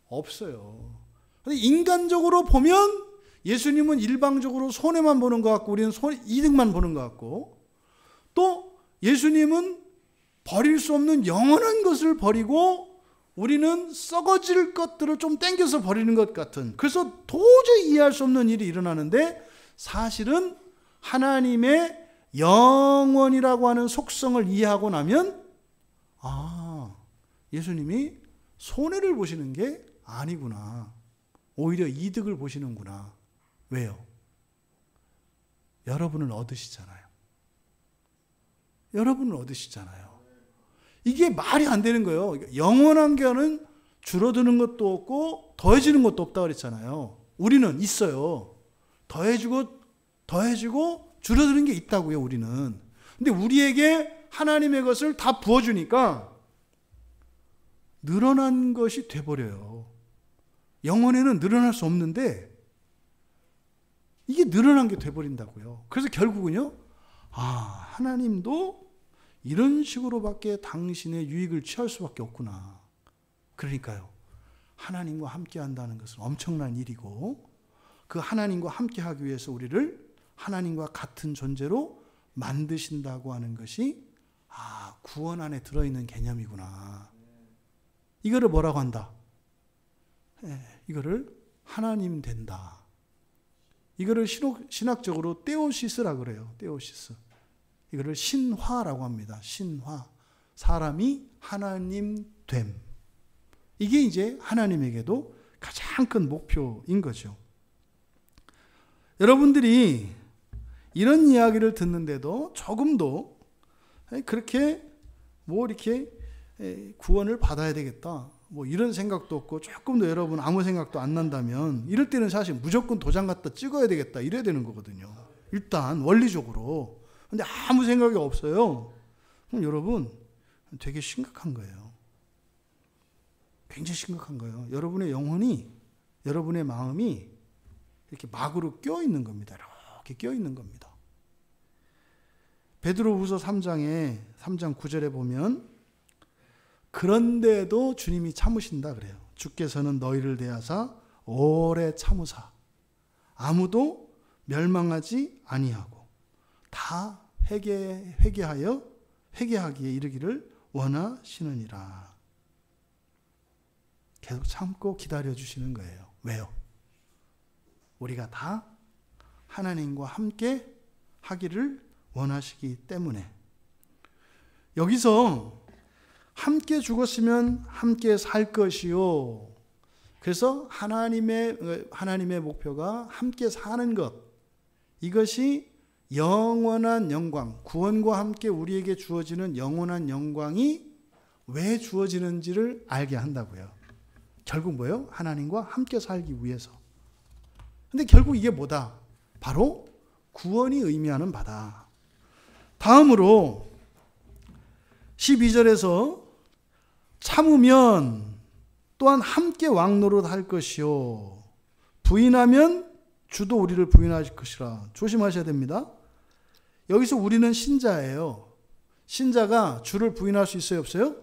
없어요. 근데 인간적으로 보면 예수님은 일방적으로 손해만 보는 것 같고 우리는 이득만 보는 것 같고, 또 예수님은 버릴 수 없는 영원한 것을 버리고 우리는 썩어질 것들을 좀 땡겨서 버리는 것 같은, 그래서 도저히 이해할 수 없는 일이 일어나는데, 사실은 하나님의 영원이라고 하는 속성을 이해하고 나면 예수님이 손해를 보시는 게 아니구나, 오히려 이득을 보시는구나. 왜요? 여러분을 얻으시잖아요. 여러분을 얻으시잖아요. 이게 말이 안 되는 거예요. 영원한 게는 줄어드는 것도 없고 더해지는 것도 없다고 그랬잖아요. 우리는 있어요. 더해지고 줄어드는 게 있다고요, 우리는. 근데 우리에게 하나님의 것을 다 부어주니까 늘어난 것이 돼버려요. 영혼에는 늘어날 수 없는데 이게 늘어난 게 돼버린다고요. 그래서 결국은요, 하나님도 이런 식으로밖에 당신의 유익을 취할 수밖에 없구나. 그러니까요, 하나님과 함께 한다는 것은 엄청난 일이고, 그 하나님과 함께 하기 위해서 우리를 하나님과 같은 존재로 만드신다고 하는 것이 구원 안에 들어있는 개념이구나. 이거를 뭐라고 한다? 이거를 하나님 된다. 이거를 신학적으로 테오시스라고 그래요. 테오시스. 이거를 신화라고 합니다. 신화. 사람이 하나님 됨. 이게 이제 하나님에게도 가장 큰 목표인 거죠. 여러분들이 이런 이야기를 듣는데도 조금도 그렇게 이렇게 구원을 받아야 되겠다, 이런 생각도 없고, 조금 더 여러분 아무 생각도 안 난다면, 이럴 때는 사실 무조건 도장 갖다 찍어야 되겠다, 이래야 되는 거거든요. 일단 원리적으로. 근데 아무 생각이 없어요. 그럼 여러분 되게 심각한 거예요. 굉장히 심각한 거예요. 여러분의 영혼이, 여러분의 마음이 이렇게 막으로 껴 있는 겁니다. 이렇게 껴 있는 겁니다. 베드로후서 3장 9절에 보면, 그런데도 주님이 참으신다 그래요. 주께서는 너희를 대하사 오래 참으사 아무도 멸망하지 아니하고 다 회개하기에 이르기를 원하시느니라. 계속 참고 기다려 주시는 거예요. 왜요? 우리가 다 하나님과 함께 하기를 원하시기 때문에. 여기서 함께 죽었으면 함께 살 것이요. 그래서 하나님의 목표가 함께 사는 것. 이것이 영원한 영광, 구원과 함께 우리에게 주어지는 영원한 영광이 왜 주어지는지를 알게 한다고요. 결국 뭐예요? 하나님과 함께 살기 위해서. 근데 결국 이게 뭐다? 바로 구원이 의미하는 바다. 다음으로 12절에서 참으면 또한 함께 왕노릇 할 것이요. 부인하면 주도 우리를 부인하실 것이라. 조심하셔야 됩니다. 여기서 우리는 신자예요. 신자가 주를 부인할 수 있어요, 없어요?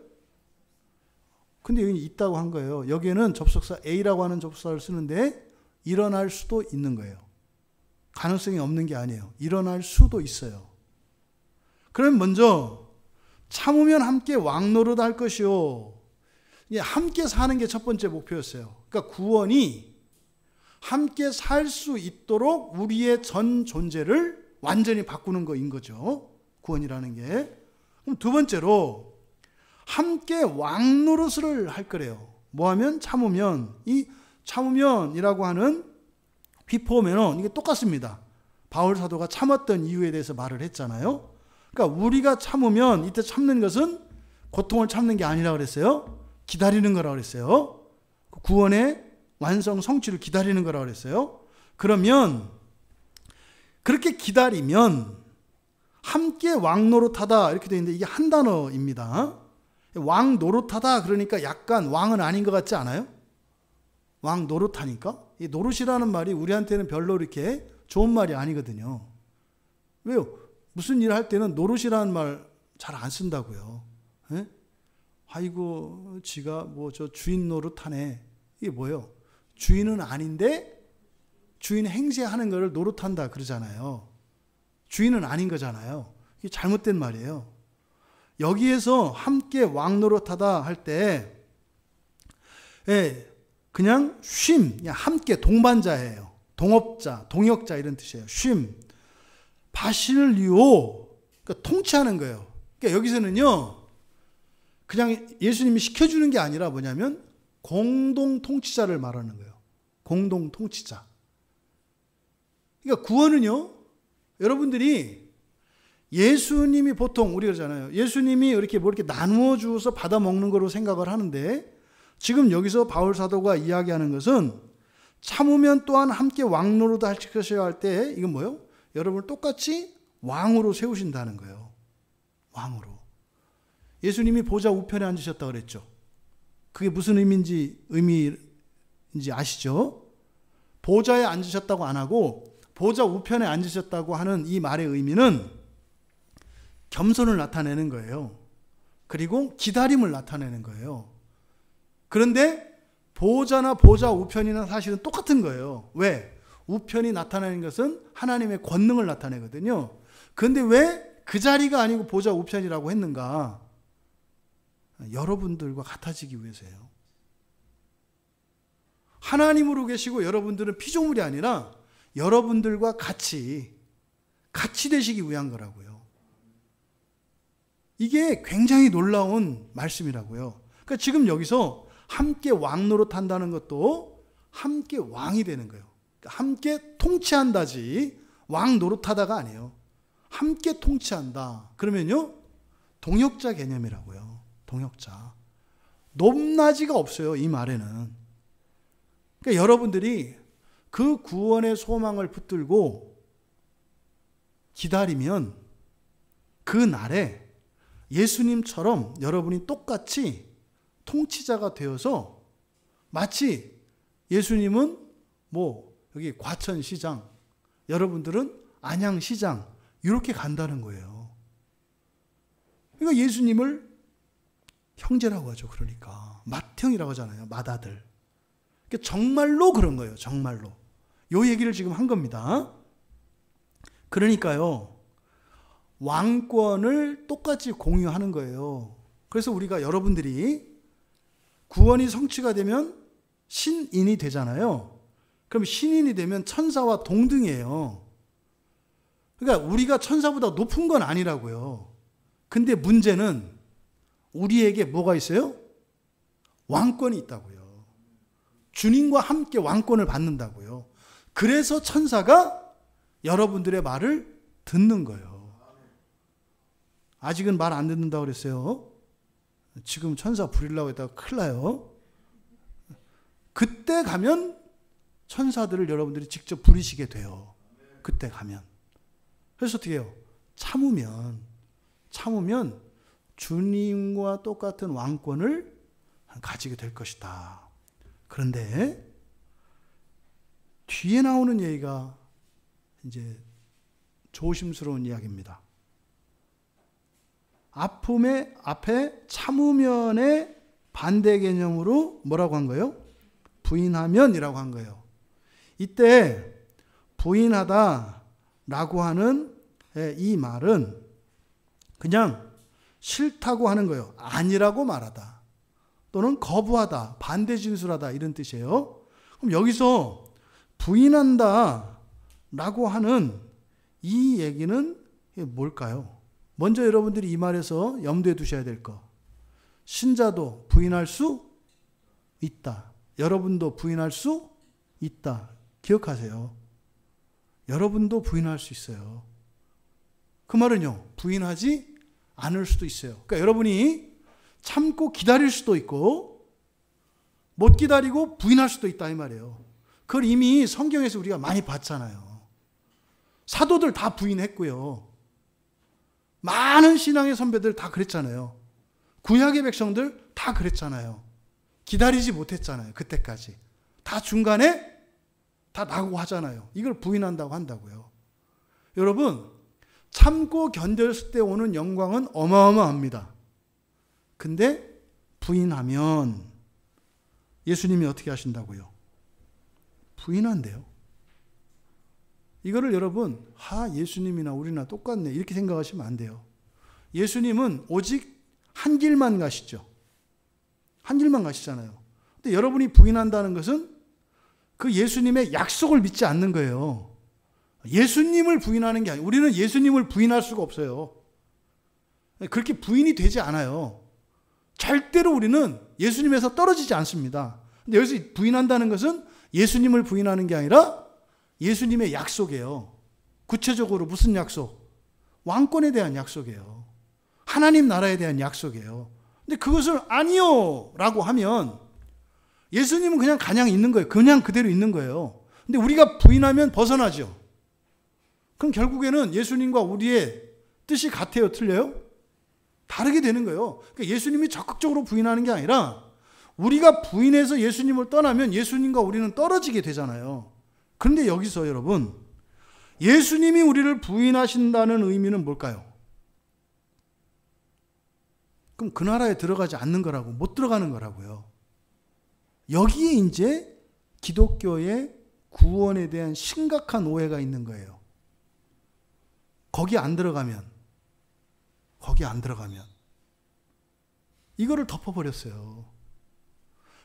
근데 여기 있다고 한 거예요. 여기에는 접속사 A라고 하는 접속사를 쓰는데 일어날 수도 있는 거예요. 가능성이 없는 게 아니에요. 일어날 수도 있어요. 그럼 먼저 참으면 함께 왕노릇 할 것이요. 함께 사는 게 첫 번째 목표였어요. 그러니까 구원이 함께 살 수 있도록 우리의 전 존재를 완전히 바꾸는 거인 거죠. 구원이라는 게. 그럼 두 번째로 함께 왕노릇을 할 거래요. 뭐 하면? 참으면. 이 참으면이라고 하는 휘포면은 이게 똑같습니다. 바울 사도가 참았던 이유에 대해서 말을 했잖아요. 그러니까 우리가 참으면, 이때 참는 것은 고통을 참는 게 아니라 그랬어요. 기다리는 거라고 그랬어요. 구원의 완성 성취를 기다리는 거라고 그랬어요. 그러면 그렇게 기다리면 함께 왕 노릇하다 이렇게 되어 있는데 이게 한 단어입니다. 왕 노릇하다 그러니까 약간 왕은 아닌 것 같지 않아요? 왕 노릇하니까? 이 노릇이라는 말이 우리한테는 별로 이렇게 좋은 말이 아니거든요. 왜요? 무슨 일을 할 때는 노릇이라는 말 잘 안 쓴다고요. 에? 아이고 지가 뭐 저 주인 노릇하네. 이게 뭐예요? 주인은 아닌데 주인 행세하는 거를 노릇한다 그러잖아요. 주인은 아닌 거잖아요. 이게 잘못된 말이에요. 여기에서 함께 왕 노릇하다 할 때 그냥 쉼, 그냥 함께 동반자예요. 동업자, 동역자 이런 뜻이에요. 쉼, 바실리오, 그러니까 통치하는 거예요. 그러니까 여기서는요, 그냥 예수님이 시켜주는 게 아니라 뭐냐면 공동 통치자를 말하는 거예요. 공동 통치자. 그러니까 구원은요, 여러분들이 예수님이 보통 우리 그러잖아요. 예수님이 이렇게 뭐 이렇게 나누어 주어서 받아 먹는 거로 생각을 하는데 지금 여기서 바울 사도가 이야기하는 것은 참으면 또한 함께 왕 노릇 할 것이라 할 때 이건 뭐예요? 여러분을 똑같이 왕으로 세우신다는 거예요. 왕으로. 예수님이 보좌 우편에 앉으셨다고 그랬죠. 그게 무슨 의미인지 아시죠? 보좌에 앉으셨다고 안 하고 보좌 우편에 앉으셨다고 하는 이 말의 의미는 겸손을 나타내는 거예요. 그리고 기다림을 나타내는 거예요. 그런데 보좌나 보좌 우편이나 사실은 똑같은 거예요. 왜? 우편이 나타내는 것은 하나님의 권능을 나타내거든요. 그런데 왜 그 자리가 아니고 보좌 우편이라고 했는가? 여러분들과 같아지기 위해서예요. 하나님으로 계시고 여러분들은 피조물이 아니라 여러분들과 같이 되시기 위한 거라고요. 이게 굉장히 놀라운 말씀이라고요. 그러니까 지금 여기서 함께 왕 노릇한다는 것도 함께 왕이 되는 거예요. 그러니까 함께 통치한다지 왕 노릇하다가 아니에요. 함께 통치한다. 그러면요, 동역자 개념이라고요. 동역자. 높낮이가 없어요, 이 말에는. 그러니까 여러분들이 그 구원의 소망을 붙들고 기다리면 그 날에 예수님처럼 여러분이 똑같이 통치자가 되어서 마치 예수님은 뭐 여기 과천시장, 여러분들은 안양시장 이렇게 간다는 거예요. 그러니까 예수님을 형제라고 하죠. 그러니까 맏형이라고 하잖아요. 맏아들. 그러니까 정말로 그런 거예요. 정말로. 요 얘기를 지금 한 겁니다. 그러니까요, 왕권을 똑같이 공유하는 거예요. 그래서 우리가 여러분들이 구원이 성취가 되면 신인이 되잖아요. 그럼 신인이 되면 천사와 동등이에요. 그러니까 우리가 천사보다 높은 건 아니라고요. 근데 문제는 우리에게 뭐가 있어요? 왕권이 있다고요. 주님과 함께 왕권을 받는다고요. 그래서 천사가 여러분들의 말을 듣는 거예요. 아직은 말 안 듣는다고 그랬어요. 지금 천사 부리려고 했다가 큰일 나요. 그때 가면 천사들을 여러분들이 직접 부리시게 돼요. 그때 가면. 그래서 어떻게 해요? 참으면 주님과 똑같은 왕권을 가지게 될 것이다. 그런데 뒤에 나오는 얘기가 이제 조심스러운 이야기입니다. 앞에 참으면의 반대 개념으로 뭐라고 한 거예요? 부인하면이라고 한 거예요. 이때 부인하다라고 하는 이 말은 그냥 싫다고 하는 거예요. 아니라고 말하다. 또는 거부하다, 반대 진술하다 이런 뜻이에요. 그럼 여기서 부인한다 라고 하는 이 얘기는 뭘까요? 먼저 여러분들이 이 말에서 염두에 두셔야 될 거. 신자도 부인할 수 있다. 여러분도 부인할 수 있다. 기억하세요. 여러분도 부인할 수 있어요. 그 말은요, 부인하지 않을 수도 있어요. 그러니까 여러분이 참고 기다릴 수도 있고 못 기다리고 부인할 수도 있다 이 말이에요. 그걸 이미 성경에서 우리가 많이 봤잖아요. 사도들 다 부인했고요. 많은 신앙의 선배들 다 그랬잖아요. 구약의 백성들 다 그랬잖아요. 기다리지 못했잖아요. 그때까지. 다 중간에 다 낙오하잖아요. 이걸 부인한다고 한다고요. 여러분, 참고 견뎠을 때 오는 영광은 어마어마합니다. 근데 부인하면 예수님이 어떻게 하신다고요? 부인한대요. 이거를 여러분, 예수님이나 우리나 똑같네 이렇게 생각하시면 안 돼요. 예수님은 오직 한 길만 가시죠. 한 길만 가시잖아요. 근데 여러분이 부인한다는 것은 그 예수님의 약속을 믿지 않는 거예요. 예수님을 부인하는 게 아니에요. 우리는 예수님을 부인할 수가 없어요. 그렇게 부인이 되지 않아요. 절대로 우리는 예수님에서 떨어지지 않습니다. 근데 여기서 부인한다는 것은 예수님을 부인하는 게 아니라 예수님의 약속이에요. 구체적으로 무슨 약속? 왕권에 대한 약속이에요. 하나님 나라에 대한 약속이에요. 근데 그것을 아니요 라고 하면 예수님은 그냥 있는 거예요. 그냥 그대로 있는 거예요. 근데 우리가 부인하면 벗어나죠. 그럼 결국에는 예수님과 우리의 뜻이 같아요? 틀려요? 다르게 되는 거예요. 그러니까 예수님이 적극적으로 부인하는 게 아니라 우리가 부인해서 예수님을 떠나면 예수님과 우리는 떨어지게 되잖아요. 그런데 여기서 여러분, 예수님이 우리를 부인하신다는 의미는 뭘까요? 그럼 그 나라에 들어가지 않는 거라고, 못 들어가는 거라고요. 여기에 이제 기독교의 구원에 대한 심각한 오해가 있는 거예요. 거기 안 들어가면 이거를 덮어버렸어요.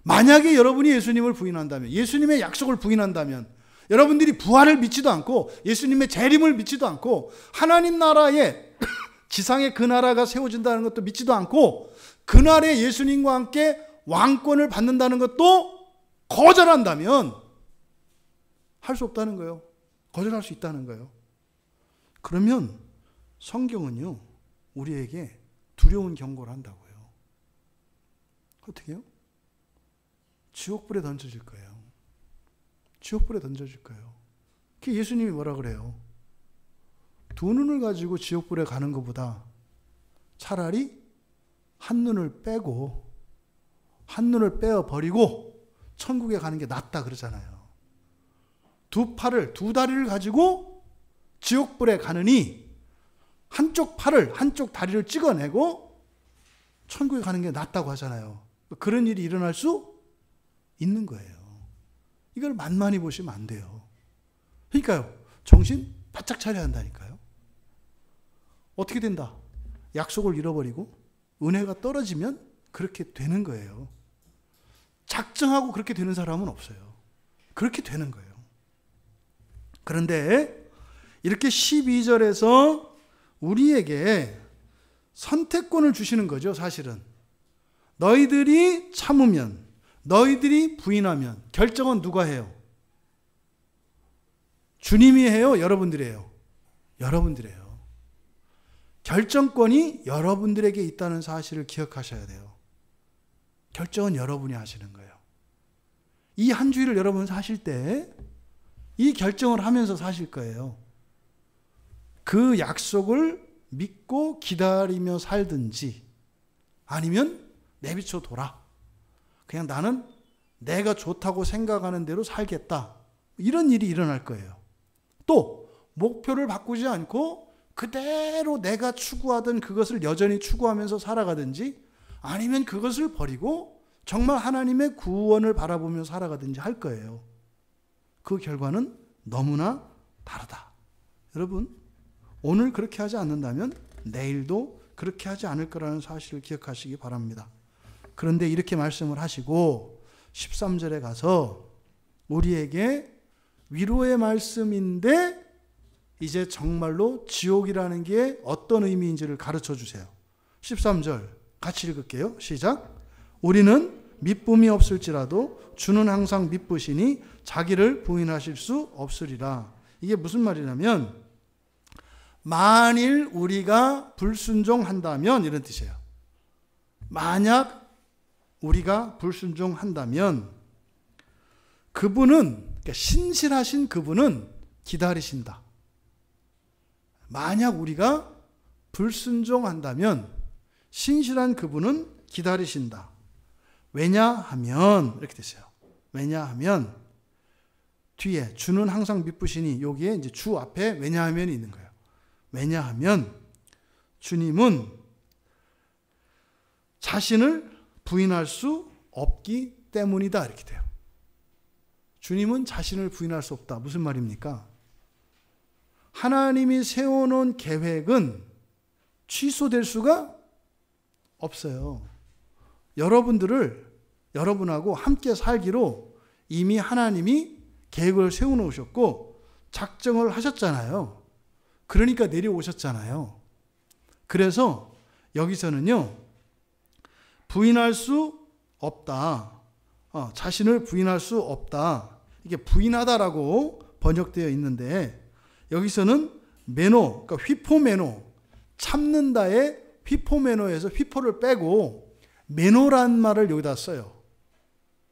만약에 여러분이 예수님을 부인한다면, 예수님의 약속을 부인한다면, 여러분들이 부활을 믿지도 않고 예수님의 재림을 믿지도 않고 하나님 나라에 지상에 그 나라가 세워진다는 것도 믿지도 않고 그날에 예수님과 함께 왕권을 받는다는 것도 거절한다면 할 수 없다는 거예요. 거절할 수 있다는 거예요. 그러면 성경은요, 우리에게 두려운 경고를 한다고요. 어떻게 해요? 지옥불에 던져질 거예요. 지옥불에 던져질 거예요. 그 예수님이 뭐라 그래요? 두 눈을 가지고 지옥불에 가는 것보다 차라리 한 눈을 빼고 한 눈을 빼어버리고 천국에 가는 게 낫다 그러잖아요. 두 다리를 가지고 지옥불에 가느니 한쪽 팔을, 한쪽 다리를 찍어내고 천국에 가는 게 낫다고 하잖아요. 그런 일이 일어날 수 있는 거예요. 이걸 만만히 보시면 안 돼요. 그러니까요, 정신 바짝 차려야 한다니까요. 어떻게 된다? 약속을 잃어버리고 은혜가 떨어지면 그렇게 되는 거예요. 작정하고 그렇게 되는 사람은 없어요. 그렇게 되는 거예요. 그런데 이렇게 12절에서 우리에게 선택권을 주시는 거죠, 사실은. 너희들이 참으면, 너희들이 부인하면 결정은 누가 해요? 주님이 해요? 여러분들이 해요? 여러분들이 해요. 결정권이 여러분들에게 있다는 사실을 기억하셔야 돼요. 결정은 여러분이 하시는 거예요. 이 한 주일을 여러분 사실 때 이 결정을 하면서 사실 거예요. 그 약속을 믿고 기다리며 살든지 아니면 내비쳐 둬라. 그냥 나는 내가 좋다고 생각하는 대로 살겠다. 이런 일이 일어날 거예요. 또 목표를 바꾸지 않고 그대로 내가 추구하던 그것을 여전히 추구하면서 살아가든지 아니면 그것을 버리고 정말 하나님의 구원을 바라보며 살아가든지 할 거예요. 그 결과는 너무나 다르다. 여러분, 오늘 그렇게 하지 않는다면 내일도 그렇게 하지 않을 거라는 사실을 기억하시기 바랍니다. 그런데 이렇게 말씀을 하시고 13절에 가서 우리에게 위로의 말씀인데 이제 정말로 지옥이라는 게 어떤 의미인지를 가르쳐 주세요. 13절 같이 읽을게요. 시작. 우리는 미쁨이 없을지라도 주는 항상 미쁘시니 자기를 부인하실 수 없으리라. 이게 무슨 말이냐면 만일 우리가 불순종한다면 이런 뜻이에요. 만약 우리가 불순종한다면 그분은, 그러니까 신실하신 그분은 기다리신다. 만약 우리가 불순종한다면 신실한 그분은 기다리신다. 왜냐하면 이렇게 됐어요. 왜냐하면 뒤에 주는 항상 미쁘시니 여기에 이제 주 앞에 왜냐하면이 있는 거예요. 왜냐하면 주님은 자신을 부인할 수 없기 때문이다. 이렇게 돼요. 주님은 자신을 부인할 수 없다. 무슨 말입니까? 하나님이 세워놓은 계획은 취소될 수가 없어요. 여러분하고 함께 살기로 이미 하나님이 계획을 세워놓으셨고 작정을 하셨잖아요. 그러니까 내려오셨잖아요. 그래서 여기서는요, 부인할 수 없다. 자신을 부인할 수 없다. 이게 부인하다라고 번역되어 있는데 여기서는 메노, 그러니까 휘포메노, 참는다의 휘포메노에서 휘포를 빼고 메노라는 말을 여기다 써요.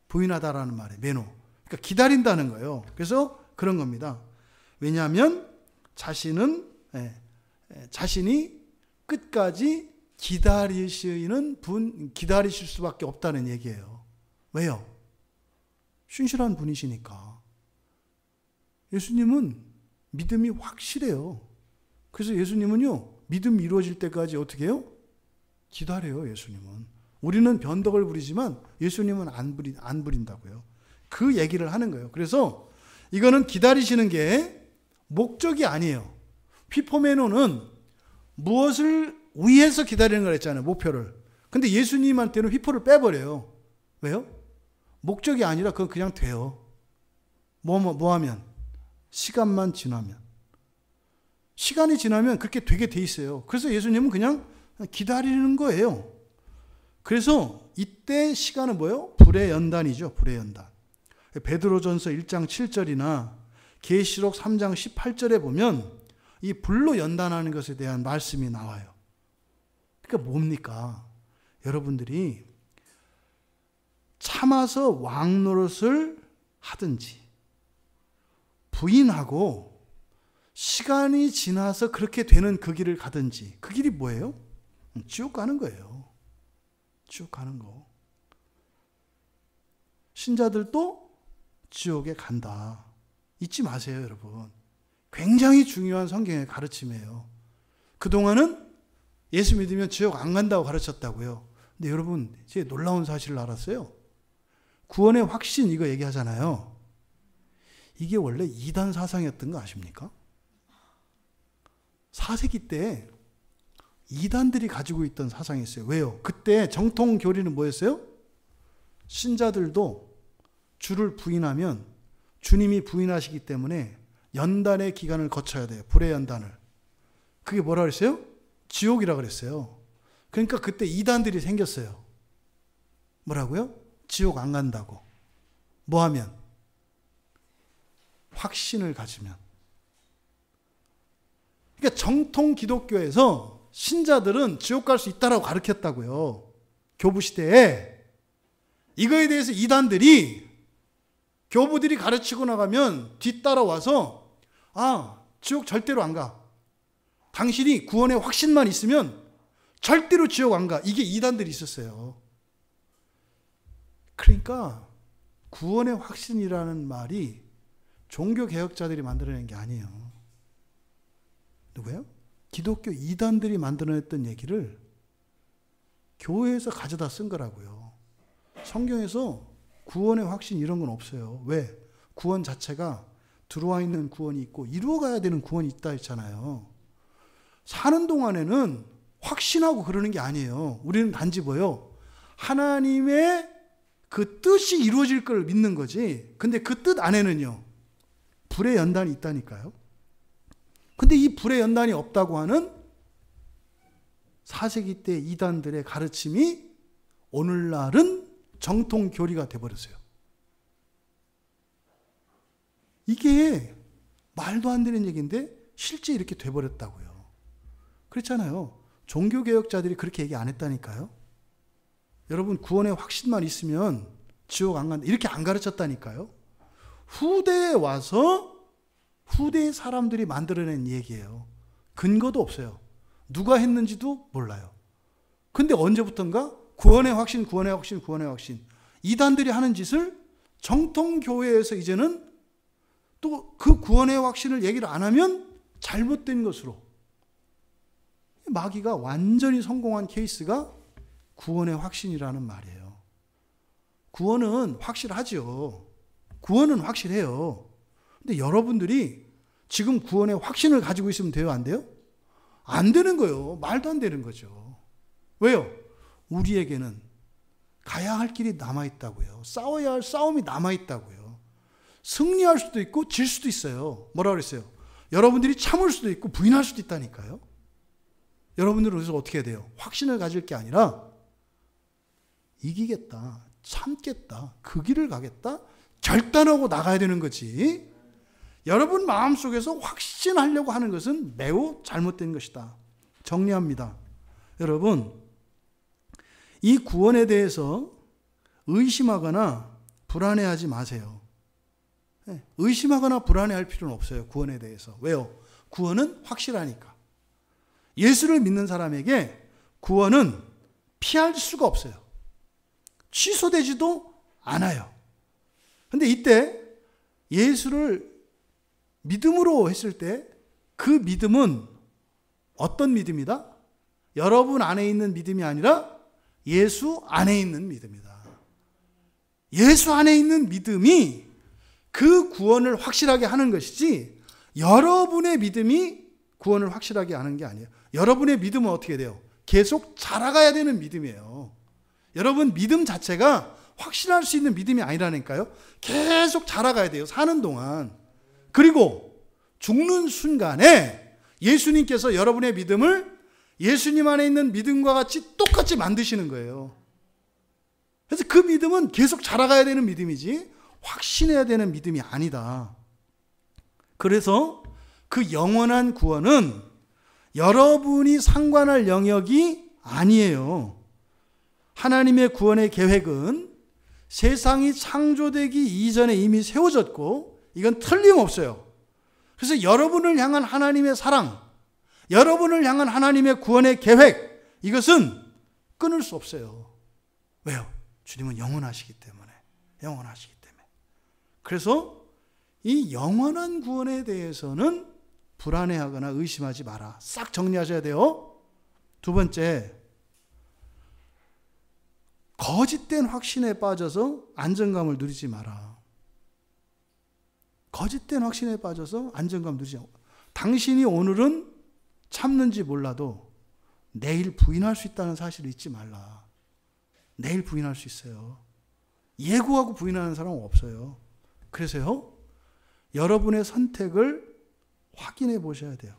부인하다라는 말에 메노. 그러니까 기다린다는 거예요. 그래서 그런 겁니다. 왜냐하면 자신이 끝까지 기다리실 수밖에 없다는 얘기예요. 왜요? 신실한 분이시니까. 예수님은 믿음이 확실해요. 그래서 예수님은요, 믿음이 이루어질 때까지 어떻게 해요? 기다려요, 예수님은. 우리는 변덕을 부리지만 예수님은 안 부린다고요. 그 얘기를 하는 거예요. 그래서 이거는 기다리시는 게 목적이 아니에요. 휘포메노는 무엇을 위해서 기다리는 걸 했잖아요, 목표를. 근데 예수님한테는 휘포를 빼버려요. 왜요? 목적이 아니라 그건 그냥 돼요. 뭐 하면? 시간만 지나면. 시간이 지나면 그렇게 되게 돼 있어요. 그래서 예수님은 그냥 기다리는 거예요. 그래서 이때 시간은 뭐예요? 불의 연단이죠. 불의 연단. 베드로전서 1장 7절이나 계시록 3장 18절에 보면 이 불로 연단하는 것에 대한 말씀이 나와요. 그러니까 뭡니까? 여러분들이 참아서 왕 노릇을 하든지 부인하고 시간이 지나서 그렇게 되는 그 길을 가든지, 그 길이 뭐예요? 지옥 가는 거예요. 지옥 가는 거. 신자들도 지옥에 간다. 잊지 마세요, 여러분. 굉장히 중요한 성경의 가르침이에요. 그동안은 예수 믿으면 지옥 안 간다고 가르쳤다고요. 근데 여러분, 제가 놀라운 사실을 알았어요. 구원의 확신 이거 얘기하잖아요. 이게 원래 이단 사상이었던 거 아십니까? 4세기 때 이단들이 가지고 있던 사상이었어요. 왜요? 그때 정통 교리는 뭐였어요? 신자들도 주를 부인하면 주님이 부인하시기 때문에 연단의 기간을 거쳐야 돼요. 불의 연단을. 그게 뭐라 그랬어요? 지옥이라 그랬어요. 그러니까 그때 이단들이 생겼어요. 뭐라고요? 지옥 안 간다고. 뭐 하면? 확신을 가지면. 그러니까 정통 기독교에서 신자들은 지옥 갈 수 있다라고 가르쳤다고요. 교부 시대에. 이거에 대해서 이단들이 교부들이 가르치고 나가면 뒤따라와서 지옥 절대로 안 가. 당신이 구원의 확신만 있으면 절대로 지옥 안 가. 이게 이단들이 있었어요. 그러니까 구원의 확신이라는 말이 종교개혁자들이 만들어낸 게 아니에요. 누구예요? 기독교 이단들이 만들어냈던 얘기를 교회에서 가져다 쓴 거라고요. 성경에서 구원의 확신 이런 건 없어요. 왜? 구원 자체가 들어와 있는 구원이 있고 이루어가야 되는 구원이 있다 했잖아요. 사는 동안에는 확신하고 그러는 게 아니에요. 우리는 단지 뭐예요? 하나님의 그 뜻이 이루어질 걸 믿는 거지. 근데 그 뜻 안에는요, 불의 연단이 있다니까요. 근데 이 불의 연단이 없다고 하는 4세기 때 이단들의 가르침이 오늘날은 정통 교리가 돼버렸어요. 이게 말도 안 되는 얘기인데 실제 이렇게 돼버렸다고요. 그렇잖아요. 종교개혁자들이 그렇게 얘기 안 했다니까요. 여러분 구원의 확신만 있으면 지옥 안 간다. 이렇게 안 가르쳤다니까요. 후대에 와서 후대의 사람들이 만들어낸 얘기예요. 근거도 없어요. 누가 했는지도 몰라요. 근데 언제부턴가 구원의 확신, 구원의 확신, 구원의 확신. 이단들이 하는 짓을 정통교회에서 이제는 또 그 구원의 확신을 얘기를 안 하면 잘못된 것으로. 마귀가 완전히 성공한 케이스가 구원의 확신이라는 말이에요. 구원은 확실하죠. 구원은 확실해요. 근데 여러분들이 지금 구원의 확신을 가지고 있으면 돼요? 안 돼요? 안 되는 거예요. 말도 안 되는 거죠. 왜요? 우리에게는 가야 할 길이 남아있다고요. 싸워야 할 싸움이 남아있다고요. 승리할 수도 있고 질 수도 있어요. 뭐라 그랬어요? 여러분들이 참을 수도 있고 부인할 수도 있다니까요. 여러분들은 그래서 어떻게 해야 돼요? 확신을 가질 게 아니라 이기겠다, 참겠다, 그 길을 가겠다, 결단하고 나가야 되는 거지. 여러분 마음속에서 확신하려고 하는 것은 매우 잘못된 것이다. 정리합니다. 여러분, 이 구원에 대해서 의심하거나 불안해하지 마세요. 의심하거나 불안해할 필요는 없어요. 구원에 대해서. 왜요? 구원은 확실하니까. 예수를 믿는 사람에게 구원은 피할 수가 없어요. 취소되지도 않아요. 근데 이때 예수를 믿음으로 했을 때 그 믿음은 어떤 믿음이다? 여러분 안에 있는 믿음이 아니라 예수 안에 있는 믿음이다. 예수 안에 있는 믿음이 그 구원을 확실하게 하는 것이지 여러분의 믿음이 구원을 확실하게 하는 게 아니에요. 여러분의 믿음은 어떻게 돼요? 계속 자라가야 되는 믿음이에요. 여러분 믿음 자체가 확실할 수 있는 믿음이 아니라니까요. 계속 자라가야 돼요. 사는 동안. 그리고 죽는 순간에 예수님께서 여러분의 믿음을 예수님 안에 있는 믿음과 같이 똑같이 만드시는 거예요. 그래서 그 믿음은 계속 자라가야 되는 믿음이지 확신해야 되는 믿음이 아니다. 그래서 그 영원한 구원은 여러분이 상관할 영역이 아니에요. 하나님의 구원의 계획은 세상이 창조되기 이전에 이미 세워졌고 이건 틀림없어요. 그래서 여러분을 향한 하나님의 사랑, 여러분을 향한 하나님의 구원의 계획, 이것은 끊을 수 없어요. 왜요? 주님은 영원하시기 때문에. 영원하시기 때문에. 그래서 이 영원한 구원에 대해서는 불안해하거나 의심하지 마라. 싹 정리하셔야 돼요. 두 번째, 거짓된 확신에 빠져서 안정감을 누리지 마라. 거짓된 확신에 빠져서 안정감 누리지 마라. 당신이 오늘은 참는지 몰라도 내일 부인할 수 있다는 사실을 잊지 말라. 내일 부인할 수 있어요. 예고하고 부인하는 사람은 없어요. 그래서요, 여러분의 선택을 확인해 보셔야 돼요.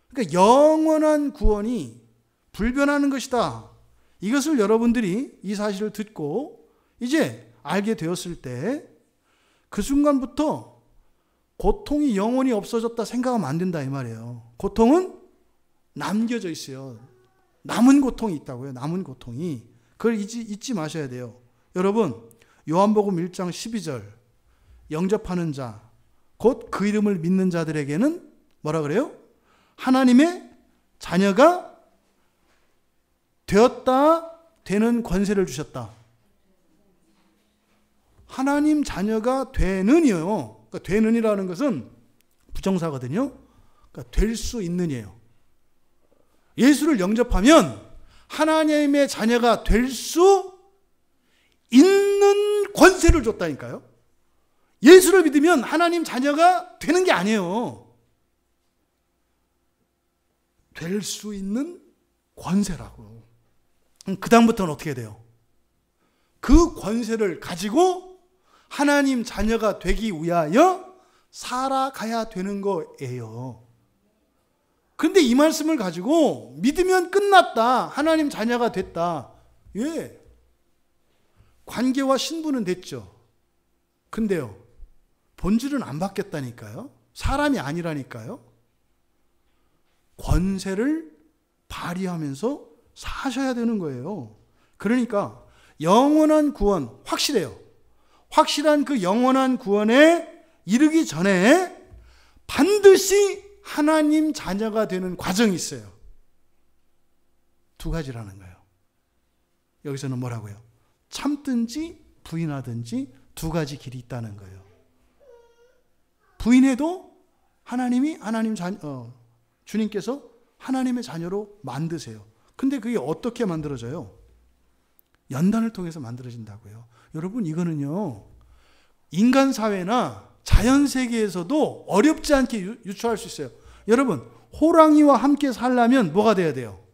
그러니까 영원한 구원이 불변하는 것이다. 이것을 여러분들이 이 사실을 듣고 이제 알게 되었을 때 그 순간부터 고통이 영원히 없어졌다 생각하면 안 된다 이 말이에요. 고통은 남겨져 있어요. 남은 고통이 있다고요. 남은 고통이. 그걸 잊지 마셔야 돼요. 여러분, 요한복음 1장 12절 영접하는 자, 곧 그 이름을 믿는 자들에게는 뭐라 그래요? 하나님의 자녀가 되었다, 되는 권세를 주셨다. 하나님 자녀가 되는이요. 그러니까 되는이라는 것은 부정사거든요. 그러니까 될 수 있는이에요. 예수를 영접하면 하나님의 자녀가 될 수 있는 권세를 줬다니까요. 예수를 믿으면 하나님 자녀가 되는 게 아니에요. 될 수 있는 권세라고. 그 다음부터는 어떻게 돼요? 그 권세를 가지고 하나님 자녀가 되기 위하여 살아가야 되는 거예요. 그런데 이 말씀을 가지고 믿으면 끝났다. 하나님 자녀가 됐다. 예. 관계와 신분은 됐죠. 근데요, 본질은 안 바뀌었다니까요. 사람이 아니라니까요. 권세를 발휘하면서 사셔야 되는 거예요. 그러니까 영원한 구원 확실해요. 확실한 그 영원한 구원에 이르기 전에 반드시 하나님 자녀가 되는 과정이 있어요. 두 가지라는 거예요. 여기서는 뭐라고요? 참든지 부인하든지 두 가지 길이 있다는 거예요. 부인해도 하나님이 주님께서 하나님의 자녀로 만드세요. 근데 그게 어떻게 만들어져요? 연단을 통해서 만들어진다고요. 여러분, 이거는요, 인간 사회나 자연 세계에서도 어렵지 않게 유추할 수 있어요. 여러분, 호랑이와 함께 살려면 뭐가 돼야 돼요?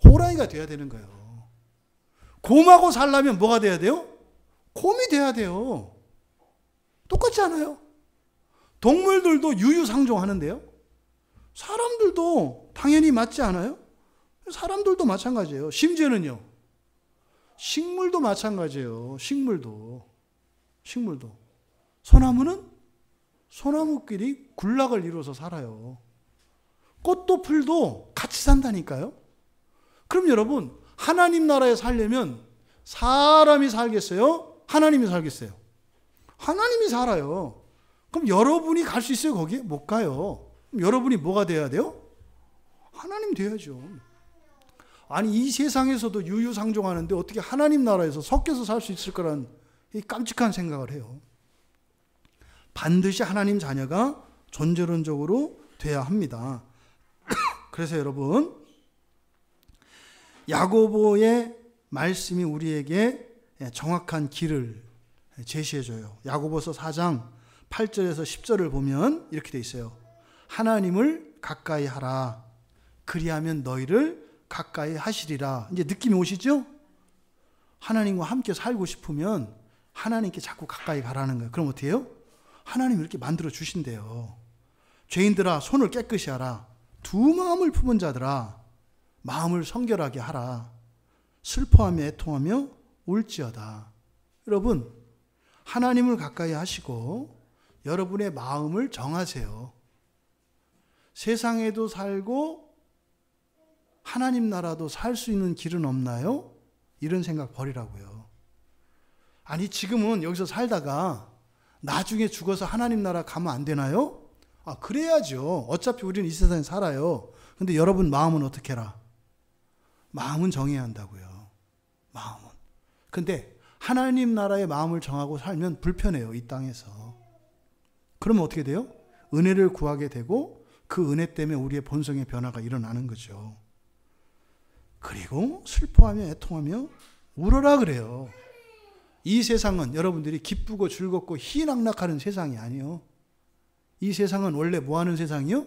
호랑이가 돼야 되는 거예요. 곰하고 살려면 뭐가 돼야 돼요? 곰이 돼야 돼요. 똑같지 않아요? 동물들도 유유상종하는데요. 사람들도 당연히 맞지 않아요? 사람들도 마찬가지예요. 심지어는요, 식물도 마찬가지예요. 식물도. 소나무는 소나무끼리 군락을 이루어서 살아요. 꽃도 풀도 같이 산다니까요. 그럼 여러분, 하나님 나라에 살려면 사람이 살겠어요? 하나님이 살겠어요? 하나님이 살아요. 그럼 여러분이 갈 수 있어요? 거기에? 못 가요. 그럼 여러분이 뭐가 돼야 돼요? 하나님 돼야죠. 아니, 이 세상에서도 유유상종하는데 어떻게 하나님 나라에서 섞여서 살 수 있을 거란 깜찍한 생각을 해요. 반드시 하나님 자녀가 존재론적으로 돼야 합니다. 그래서 여러분, 야고보의 말씀이 우리에게 정확한 길을 제시해줘요. 야고보서 4장 8절에서 10절을 보면 이렇게 돼 있어요. 하나님을 가까이 하라. 그리하면 너희를 가까이 하시리라. 이제 느낌이 오시죠? 하나님과 함께 살고 싶으면 하나님께 자꾸 가까이 가라는 거예요. 그럼 어떻게 해요? 하나님이 이렇게 만들어 주신대요. 죄인들아, 손을 깨끗이 하라. 두 마음을 품은 자들아, 마음을 성결하게 하라. 슬퍼하며 애통하며 울지어다. 여러분, 하나님을 가까이 하시고 여러분의 마음을 정하세요. 세상에도 살고 하나님 나라도 살 수 있는 길은 없나요? 이런 생각 버리라고요. 아니, 지금은 여기서 살다가 나중에 죽어서 하나님 나라 가면 안 되나요? 그래야죠. 어차피 우리는 이 세상에 살아요. 근데 여러분 마음은 어떻게 해라? 마음은 정해야 한다고요. 마음은. 근데 하나님 나라의 마음을 정하고 살면 불편해요. 이 땅에서. 그러면 어떻게 돼요? 은혜를 구하게 되고 그 은혜 때문에 우리의 본성의 변화가 일어나는 거죠. 그리고 슬퍼하며 애통하며 울어라 그래요. 이 세상은 여러분들이 기쁘고 즐겁고 희락락하는 세상이 아니에요. 이 세상은 원래 뭐 하는 세상이요?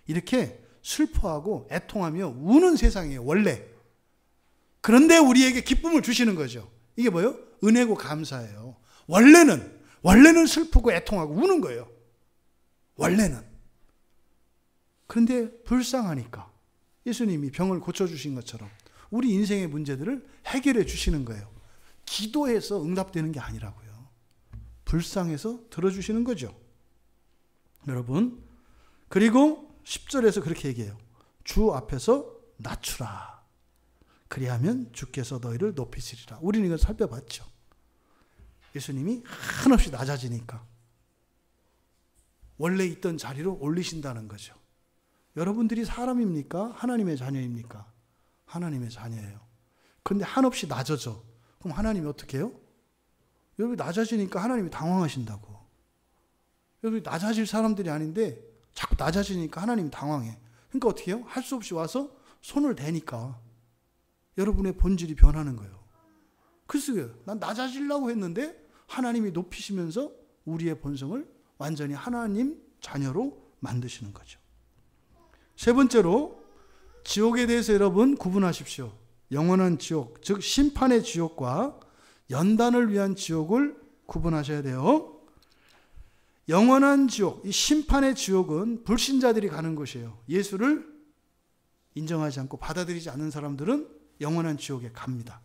이렇게 슬퍼하고 애통하며 우는 세상이에요. 원래. 그런데 우리에게 기쁨을 주시는 거죠. 이게 뭐예요? 은혜고 감사예요. 원래는 슬프고 애통하고 우는 거예요. 원래는. 그런데 불쌍하니까 예수님이 병을 고쳐주신 것처럼 우리 인생의 문제들을 해결해 주시는 거예요. 기도해서 응답되는 게 아니라고요. 불쌍해서 들어주시는 거죠. 여러분, 그리고 10절에서 그렇게 얘기해요. 주 앞에서 낮추라. 그리하면 주께서 너희를 높이시리라. 우리는 이걸 살펴봤죠. 예수님이 한없이 낮아지니까 원래 있던 자리로 올리신다는 거죠. 여러분들이 사람입니까? 하나님의 자녀입니까? 하나님의 자녀예요. 그런데 한없이 낮아져. 그럼 하나님이 어떻게 해요? 여러분이 낮아지니까 하나님이 당황하신다고. 여러분이 낮아질 사람들이 아닌데 자꾸 낮아지니까 하나님이 당황해. 그러니까 어떻게 해요? 할 수 없이 와서 손을 대니까 여러분의 본질이 변하는 거예요. 그래서 난 낮아지려고 했는데 하나님이 높이시면서 우리의 본성을 완전히 하나님 자녀로 만드시는 거죠. 세 번째로 지옥에 대해서 여러분 구분하십시오. 영원한 지옥, 즉 심판의 지옥과 연단을 위한 지옥을 구분하셔야 돼요. 영원한 지옥, 이 심판의 지옥은 불신자들이 가는 곳이에요. 예수를 인정하지 않고 받아들이지 않는 사람들은 영원한 지옥에 갑니다.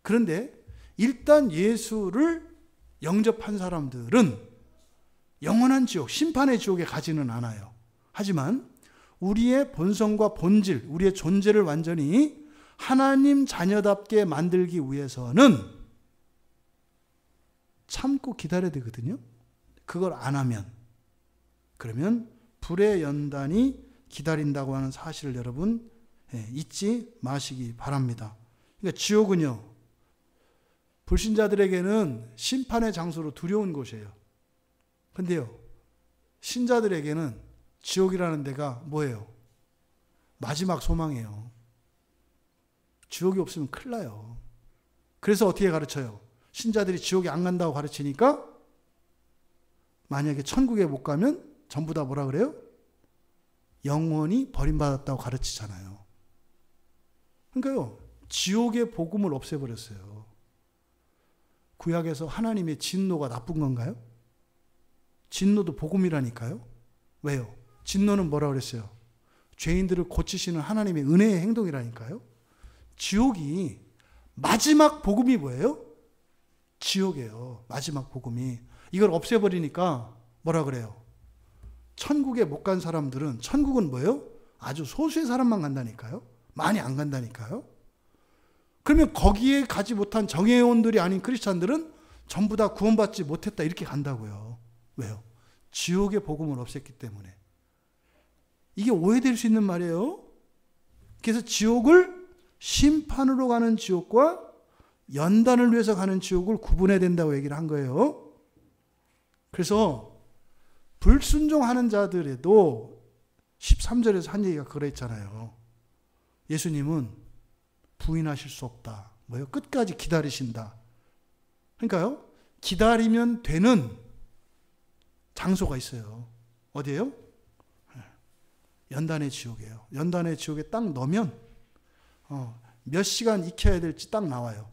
그런데 일단 예수를 영접한 사람들은 영원한 지옥, 심판의 지옥에 가지는 않아요. 하지만 우리의 본성과 본질, 우리의 존재를 완전히 하나님 자녀답게 만들기 위해서는 참고 기다려야 되거든요. 그걸 안 하면, 그러면 불의 연단이 기다린다고 하는 사실을 여러분 잊지 마시기 바랍니다. 그러니까 지옥은요, 불신자들에게는 심판의 장소로 두려운 곳이에요. 근데요, 신자들에게는 지옥이라는 데가 뭐예요? 마지막 소망이에요. 지옥이 없으면 큰일 나요. 그래서 어떻게 가르쳐요? 신자들이 지옥에 안 간다고 가르치니까 만약에 천국에 못 가면 전부 다 뭐라 그래요? 영원히 버림받았다고 가르치잖아요. 그러니까요, 지옥의 복음을 없애버렸어요. 구약에서 하나님의 진노가 나쁜 건가요? 진노도 복음이라니까요. 왜요? 진노는 뭐라 그랬어요? 죄인들을 고치시는 하나님의 은혜의 행동이라니까요. 지옥이 마지막 복음이 뭐예요? 지옥이에요. 마지막 복음이. 이걸 없애버리니까 뭐라 그래요? 천국에 못 간 사람들은, 천국은 뭐예요? 아주 소수의 사람만 간다니까요. 많이 안 간다니까요. 그러면 거기에 가지 못한 정예원들이 아닌 크리스찬들은 전부 다 구원받지 못했다 이렇게 간다고요. 왜요? 지옥의 복음을 없앴기 때문에. 이게 오해될 수 있는 말이에요. 그래서 지옥을 심판으로 가는 지옥과 연단을 위해서 가는 지옥을 구분해야 된다고 얘기를 한 거예요. 그래서 불순종하는 자들에도 13절에서 한 얘기가 그랬잖아요. 예수님은 부인하실 수 없다. 뭐요? 끝까지 기다리신다. 그러니까요, 기다리면 되는 장소가 있어요. 어디예요? 연단의 지옥이에요. 연단의 지옥에 딱 넣으면 몇 시간 익혀야 될지 딱 나와요.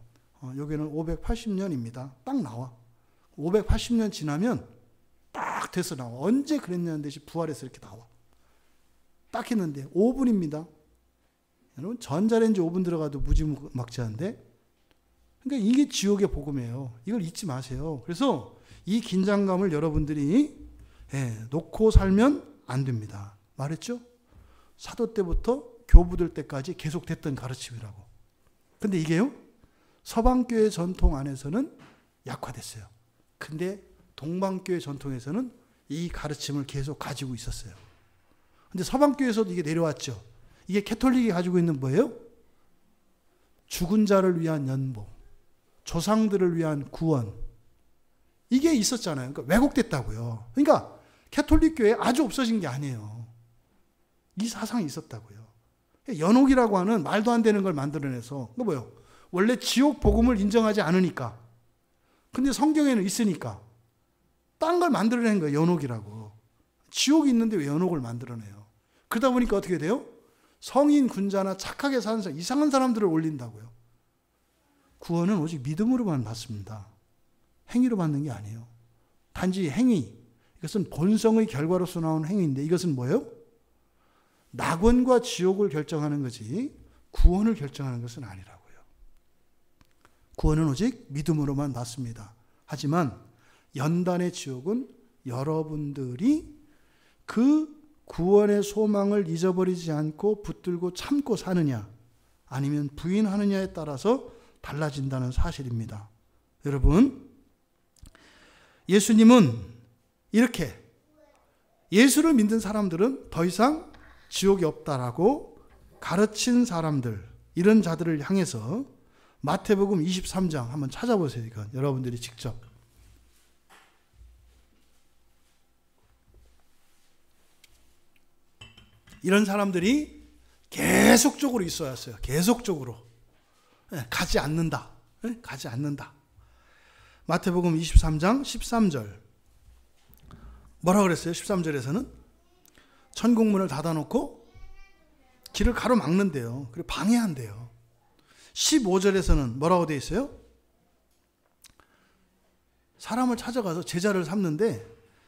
여기는 580년입니다. 딱 나와. 580년 지나면 딱 돼서 나와. 언제 그랬냐는 듯이 부활해서 이렇게 나와. 딱 했는데 5분입니다. 여러분, 전자레인지 5분 들어가도 무지막지한데, 그러니까 이게 지옥의 복음이에요. 이걸 잊지 마세요. 그래서 이 긴장감을 여러분들이 놓고 살면 안 됩니다. 말했죠? 사도 때부터 교부들 때까지 계속됐던 가르침이라고. 근데 이게요, 서방교회 전통 안에서는 약화됐어요. 근데 동방교회 전통에서는 이 가르침을 계속 가지고 있었어요. 근데 서방교회에서도 이게 내려왔죠. 이게 캐톨릭이 가지고 있는 뭐예요? 죽은 자를 위한 연보, 조상들을 위한 구원, 이게 있었잖아요. 그러니까 왜곡됐다고요. 그러니까 캐톨릭 교회 아주 없어진 게 아니에요. 이 사상이 있었다고요. 연옥이라고 하는 말도 안 되는 걸 만들어내서, 그 뭐예요? 원래 지옥 복음을 인정하지 않으니까. 근데 성경에는 있으니까 딴 걸 만들어낸 거예요. 연옥이라고. 지옥이 있는데 왜 연옥을 만들어내요? 그러다 보니까 어떻게 돼요? 성인 군자나 착하게 사는 사람, 이상한 사람들을 올린다고요. 구원은 오직 믿음으로만 받습니다. 행위로 받는 게 아니에요. 단지 행위, 이것은 본성의 결과로서 나오는 행위인데, 이것은 뭐예요? 낙원과 지옥을 결정하는 거지 구원을 결정하는 것은 아니라고요. 구원은 오직 믿음으로만 받습니다. 하지만 연단의 지옥은 여러분들이 그 구원의 소망을 잊어버리지 않고 붙들고 참고 사느냐, 아니면 부인하느냐에 따라서 달라진다는 사실입니다. 여러분, 예수님은 이렇게, 예수를 믿는 사람들은 더 이상 지옥이 없다라고 가르친 사람들, 이런 자들을 향해서 마태복음 23장 한번 찾아보세요. 이건 여러분들이 직접. 이런 사람들이 계속적으로 있어 왔어요. 계속적으로. 가지 않는다. 가지 않는다. 마태복음 23장 13절. 뭐라고 그랬어요? 13절에서는 천국문을 닫아놓고 길을 가로막는데요. 그리고 방해한대요. 15절에서는 뭐라고 되어 있어요? 사람을 찾아가서 제자를 삼는데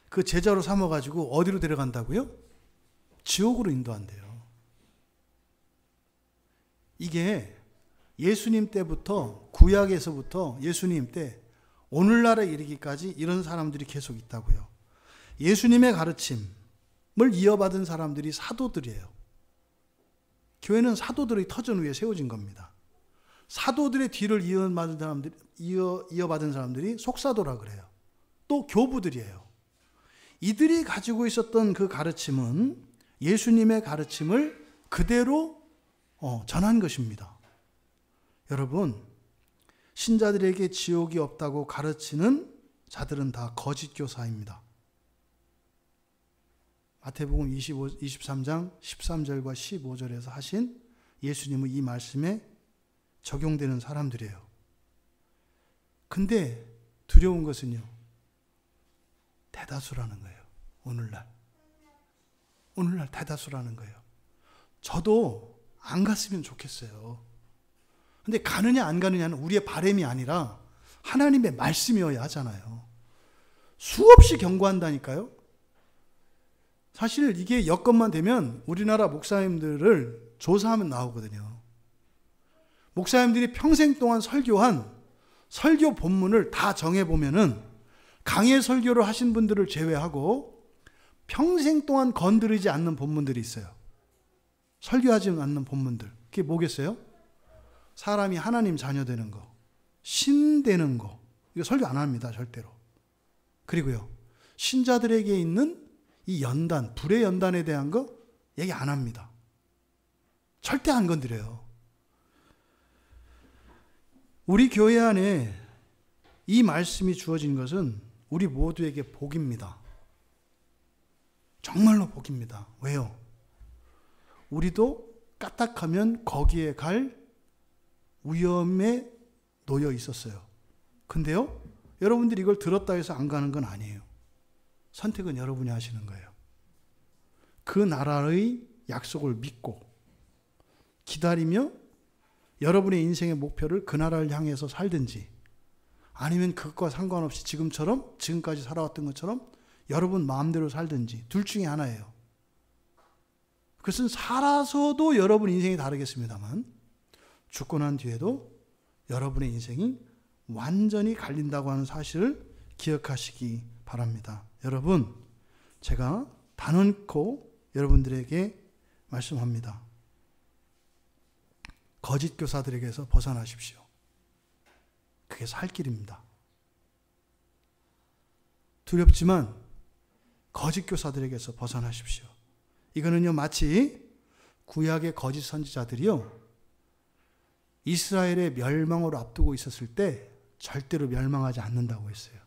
그 제자로 삼아가지고 어디로 데려간다고요? 지옥으로 인도한대요. 이게 예수님 때부터, 구약에서부터 예수님 때 오늘날에 이르기까지 이런 사람들이 계속 있다고요. 예수님의 가르침을 이어받은 사람들이 사도들이에요. 교회는 사도들의 터전 위에 세워진 겁니다. 사도들의 뒤를 이어받은 사람들이 속사도라 그래요. 또 교부들이에요. 이들이 가지고 있었던 그 가르침은 예수님의 가르침을 그대로 전한 것입니다. 여러분, 신자들에게 지옥이 없다고 가르치는 자들은 다 거짓 교사입니다. 마태복음 23장 13절과 15절에서 하신 예수님의 이 말씀에 적용되는 사람들이에요. 근데 두려운 것은요, 대다수라는 거예요. 오늘날 대다수라는 거예요. 저도 안 갔으면 좋겠어요. 근데 가느냐 안 가느냐는 우리의 바람이 아니라 하나님의 말씀이어야 하잖아요. 수없이 경고한다니까요. 사실 이게 여건만 되면 우리나라 목사님들을 조사하면 나오거든요. 목사님들이 평생 동안 설교한 설교 본문을 다 정해보면은 강해 설교를 하신 분들을 제외하고 평생 동안 건드리지 않는 본문들이 있어요. 설교하지 않는 본문들. 그게 뭐겠어요? 사람이 하나님 자녀 되는 거, 신 되는 거. 이거 설교 안 합니다, 절대로. 그리고요, 신자들에게 있는 이 연단, 불의 연단에 대한 거 얘기 안 합니다. 절대 안 건드려요. 우리 교회 안에 이 말씀이 주어진 것은 우리 모두에게 복입니다. 정말로 복입니다. 왜요? 우리도 까딱하면 거기에 갈 위험에 놓여 있었어요. 근데요, 여러분들이 이걸 들었다 해서 안 가는 건 아니에요. 선택은 여러분이 하시는 거예요. 그 나라의 약속을 믿고 기다리며 여러분의 인생의 목표를 그 나라를 향해서 살든지, 아니면 그것과 상관없이 지금까지 살아왔던 것처럼 여러분 마음대로 살든지, 둘 중에 하나예요. 그것은 살아서도 여러분 인생이 다르겠습니다만 죽고 난 뒤에도 여러분의 인생이 완전히 갈린다고 하는 사실을 기억하시기 바랍니다. 여러분, 제가 단언코 여러분들에게 말씀합니다. 거짓 교사들에게서 벗어나십시오. 그게 살 길입니다. 두렵지만 거짓 교사들에게서 벗어나십시오. 이거는요, 마치 구약의 거짓 선지자들이요, 이스라엘의 멸망을 앞두고 있었을 때 절대로 멸망하지 않는다고 했어요.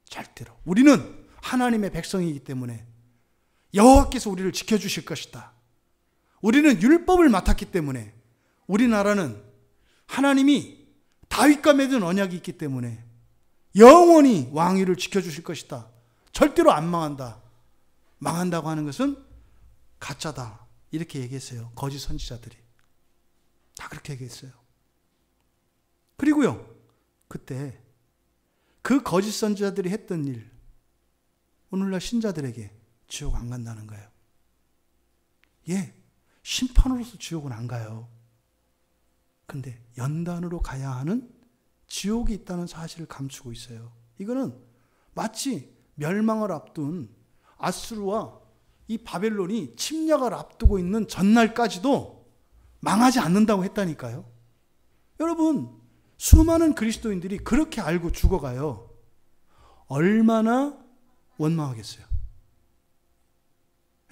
절대로. 우리는 하나님의 백성이기 때문에 여호와께서 우리를 지켜주실 것이다. 우리는 율법을 맡았기 때문에, 우리나라는 하나님이 다윗과 맺은 언약이 있기 때문에 영원히 왕위를 지켜주실 것이다. 절대로 안 망한다. 망한다고 하는 것은 가짜다. 이렇게 얘기했어요. 거짓 선지자들이. 다 그렇게 얘기했어요. 그리고요, 그때 그 거짓 선지자들이 했던 일, 오늘날 신자들에게 지옥 안 간다는 거예요. 예, 심판으로서 지옥은 안 가요. 근데 연단으로 가야 하는 지옥이 있다는 사실을 감추고 있어요. 이거는 마치 멸망을 앞둔 아수르와 이 바벨론이 침략을 앞두고 있는 전날까지도 망하지 않는다고 했다니까요. 여러분, 수많은 그리스도인들이 그렇게 알고 죽어가요. 얼마나 원망하겠어요.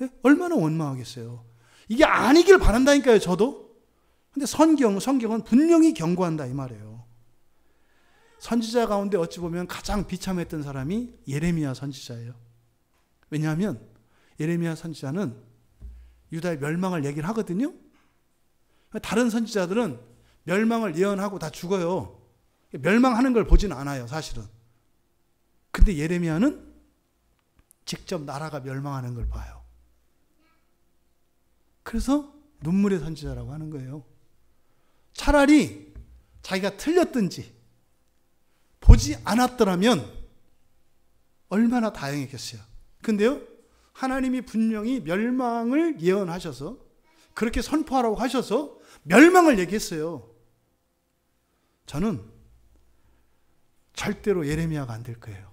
예? 얼마나 원망하겠어요. 이게 아니길 바란다니까요, 저도. 근데 성경은 분명히 경고한다 이 말이에요. 선지자 가운데 어찌 보면 가장 비참했던 사람이 예레미야 선지자예요. 왜냐하면 예레미야 선지자는 유다의 멸망을 얘기를 하거든요. 다른 선지자들은 멸망을 예언하고 다 죽어요. 멸망하는 걸 보지는 않아요, 사실은. 근데 예레미야는 직접 나라가 멸망하는 걸 봐요. 그래서 눈물의 선지자라고 하는 거예요. 차라리 자기가 틀렸든지 보지 않았더라면 얼마나 다행이겠어요. 근데요, 하나님이 분명히 멸망을 예언하셔서 그렇게 선포하라고 하셔서 멸망을 얘기했어요. 저는 절대로 예레미야가 안 될 거예요.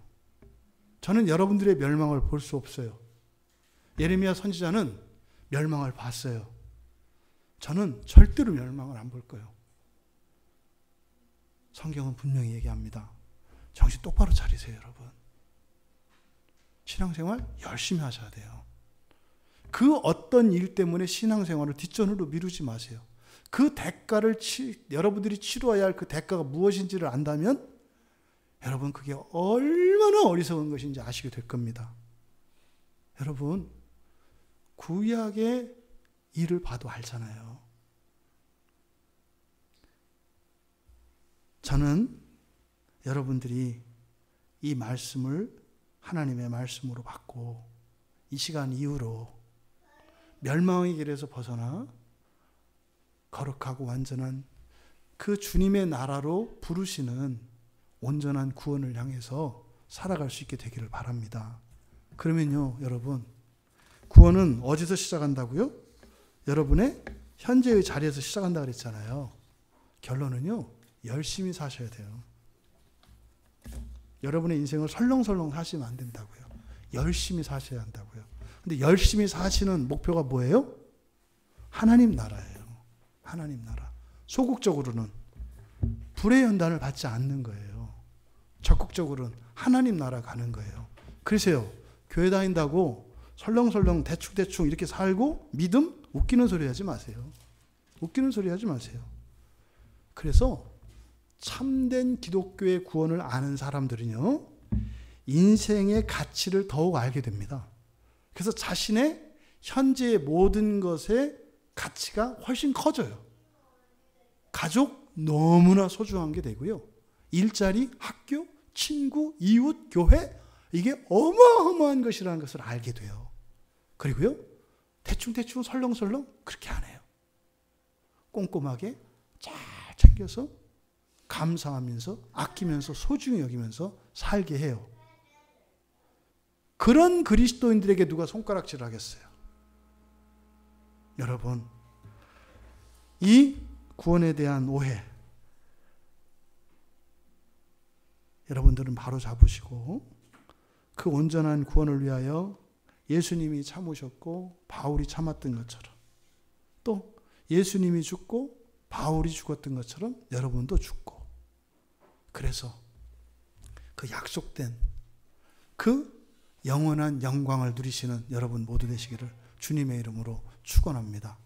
저는 여러분들의 멸망을 볼 수 없어요. 예레미야 선지자는 멸망을 봤어요. 저는 절대로 멸망을 안 볼 거예요. 성경은 분명히 얘기합니다. 정신 똑바로 차리세요, 여러분. 신앙생활 열심히 하셔야 돼요. 그 어떤 일 때문에 신앙생활을 뒷전으로 미루지 마세요. 그 대가를 여러분들이 치러야 할 그 대가가 무엇인지를 안다면 여러분 그게 얼마나 어리석은 것인지 아시게 될 겁니다. 여러분 구약의 일을 봐도 알잖아요. 저는 여러분들이 이 말씀을 하나님의 말씀으로 받고 이 시간 이후로 멸망의 길에서 벗어나 거룩하고 완전한 그 주님의 나라로 부르시는 온전한 구원을 향해서 살아갈 수 있게 되기를 바랍니다. 그러면요, 여러분, 구원은 어디서 시작한다고요? 여러분의 현재의 자리에서 시작한다 그랬잖아요. 결론은요, 열심히 사셔야 돼요. 여러분의 인생을 설렁설렁 사시면 안 된다고요. 열심히 사셔야 한다고요. 근데 열심히 사시는 목표가 뭐예요? 하나님 나라예요. 하나님 나라. 소극적으로는 불의 연단을 받지 않는 거예요. 적극적으로는 하나님 나라 가는 거예요. 그래서요, 교회 다닌다고 설렁설렁 대충대충 이렇게 살고 믿음? 웃기는 소리 하지 마세요. 웃기는 소리 하지 마세요. 그래서 참된 기독교의 구원을 아는 사람들은요, 인생의 가치를 더욱 알게 됩니다. 그래서 자신의 현재의 모든 것의 가치가 훨씬 커져요. 가족 너무나 소중한 게 되고요. 일자리, 학교, 친구, 이웃, 교회 이게 어마어마한 것이라는 것을 알게 돼요. 그리고요, 대충대충 설렁설렁 그렇게 안 해요. 꼼꼼하게 잘 챙겨서 감사하면서 아끼면서 소중히 여기면서 살게 해요. 그런 그리스도인들에게 누가 손가락질을 하겠어요? 여러분, 이 구원에 대한 오해 여러분들은 바로 잡으시고 그 온전한 구원을 위하여 예수님이 참으셨고 바울이 참았던 것처럼 또 예수님이 죽고 바울이 죽었던 것처럼 여러분도 죽고 그래서 그 약속된 그 영원한 영광을 누리시는 여러분 모두 되시기를 주님의 이름으로 축원합니다.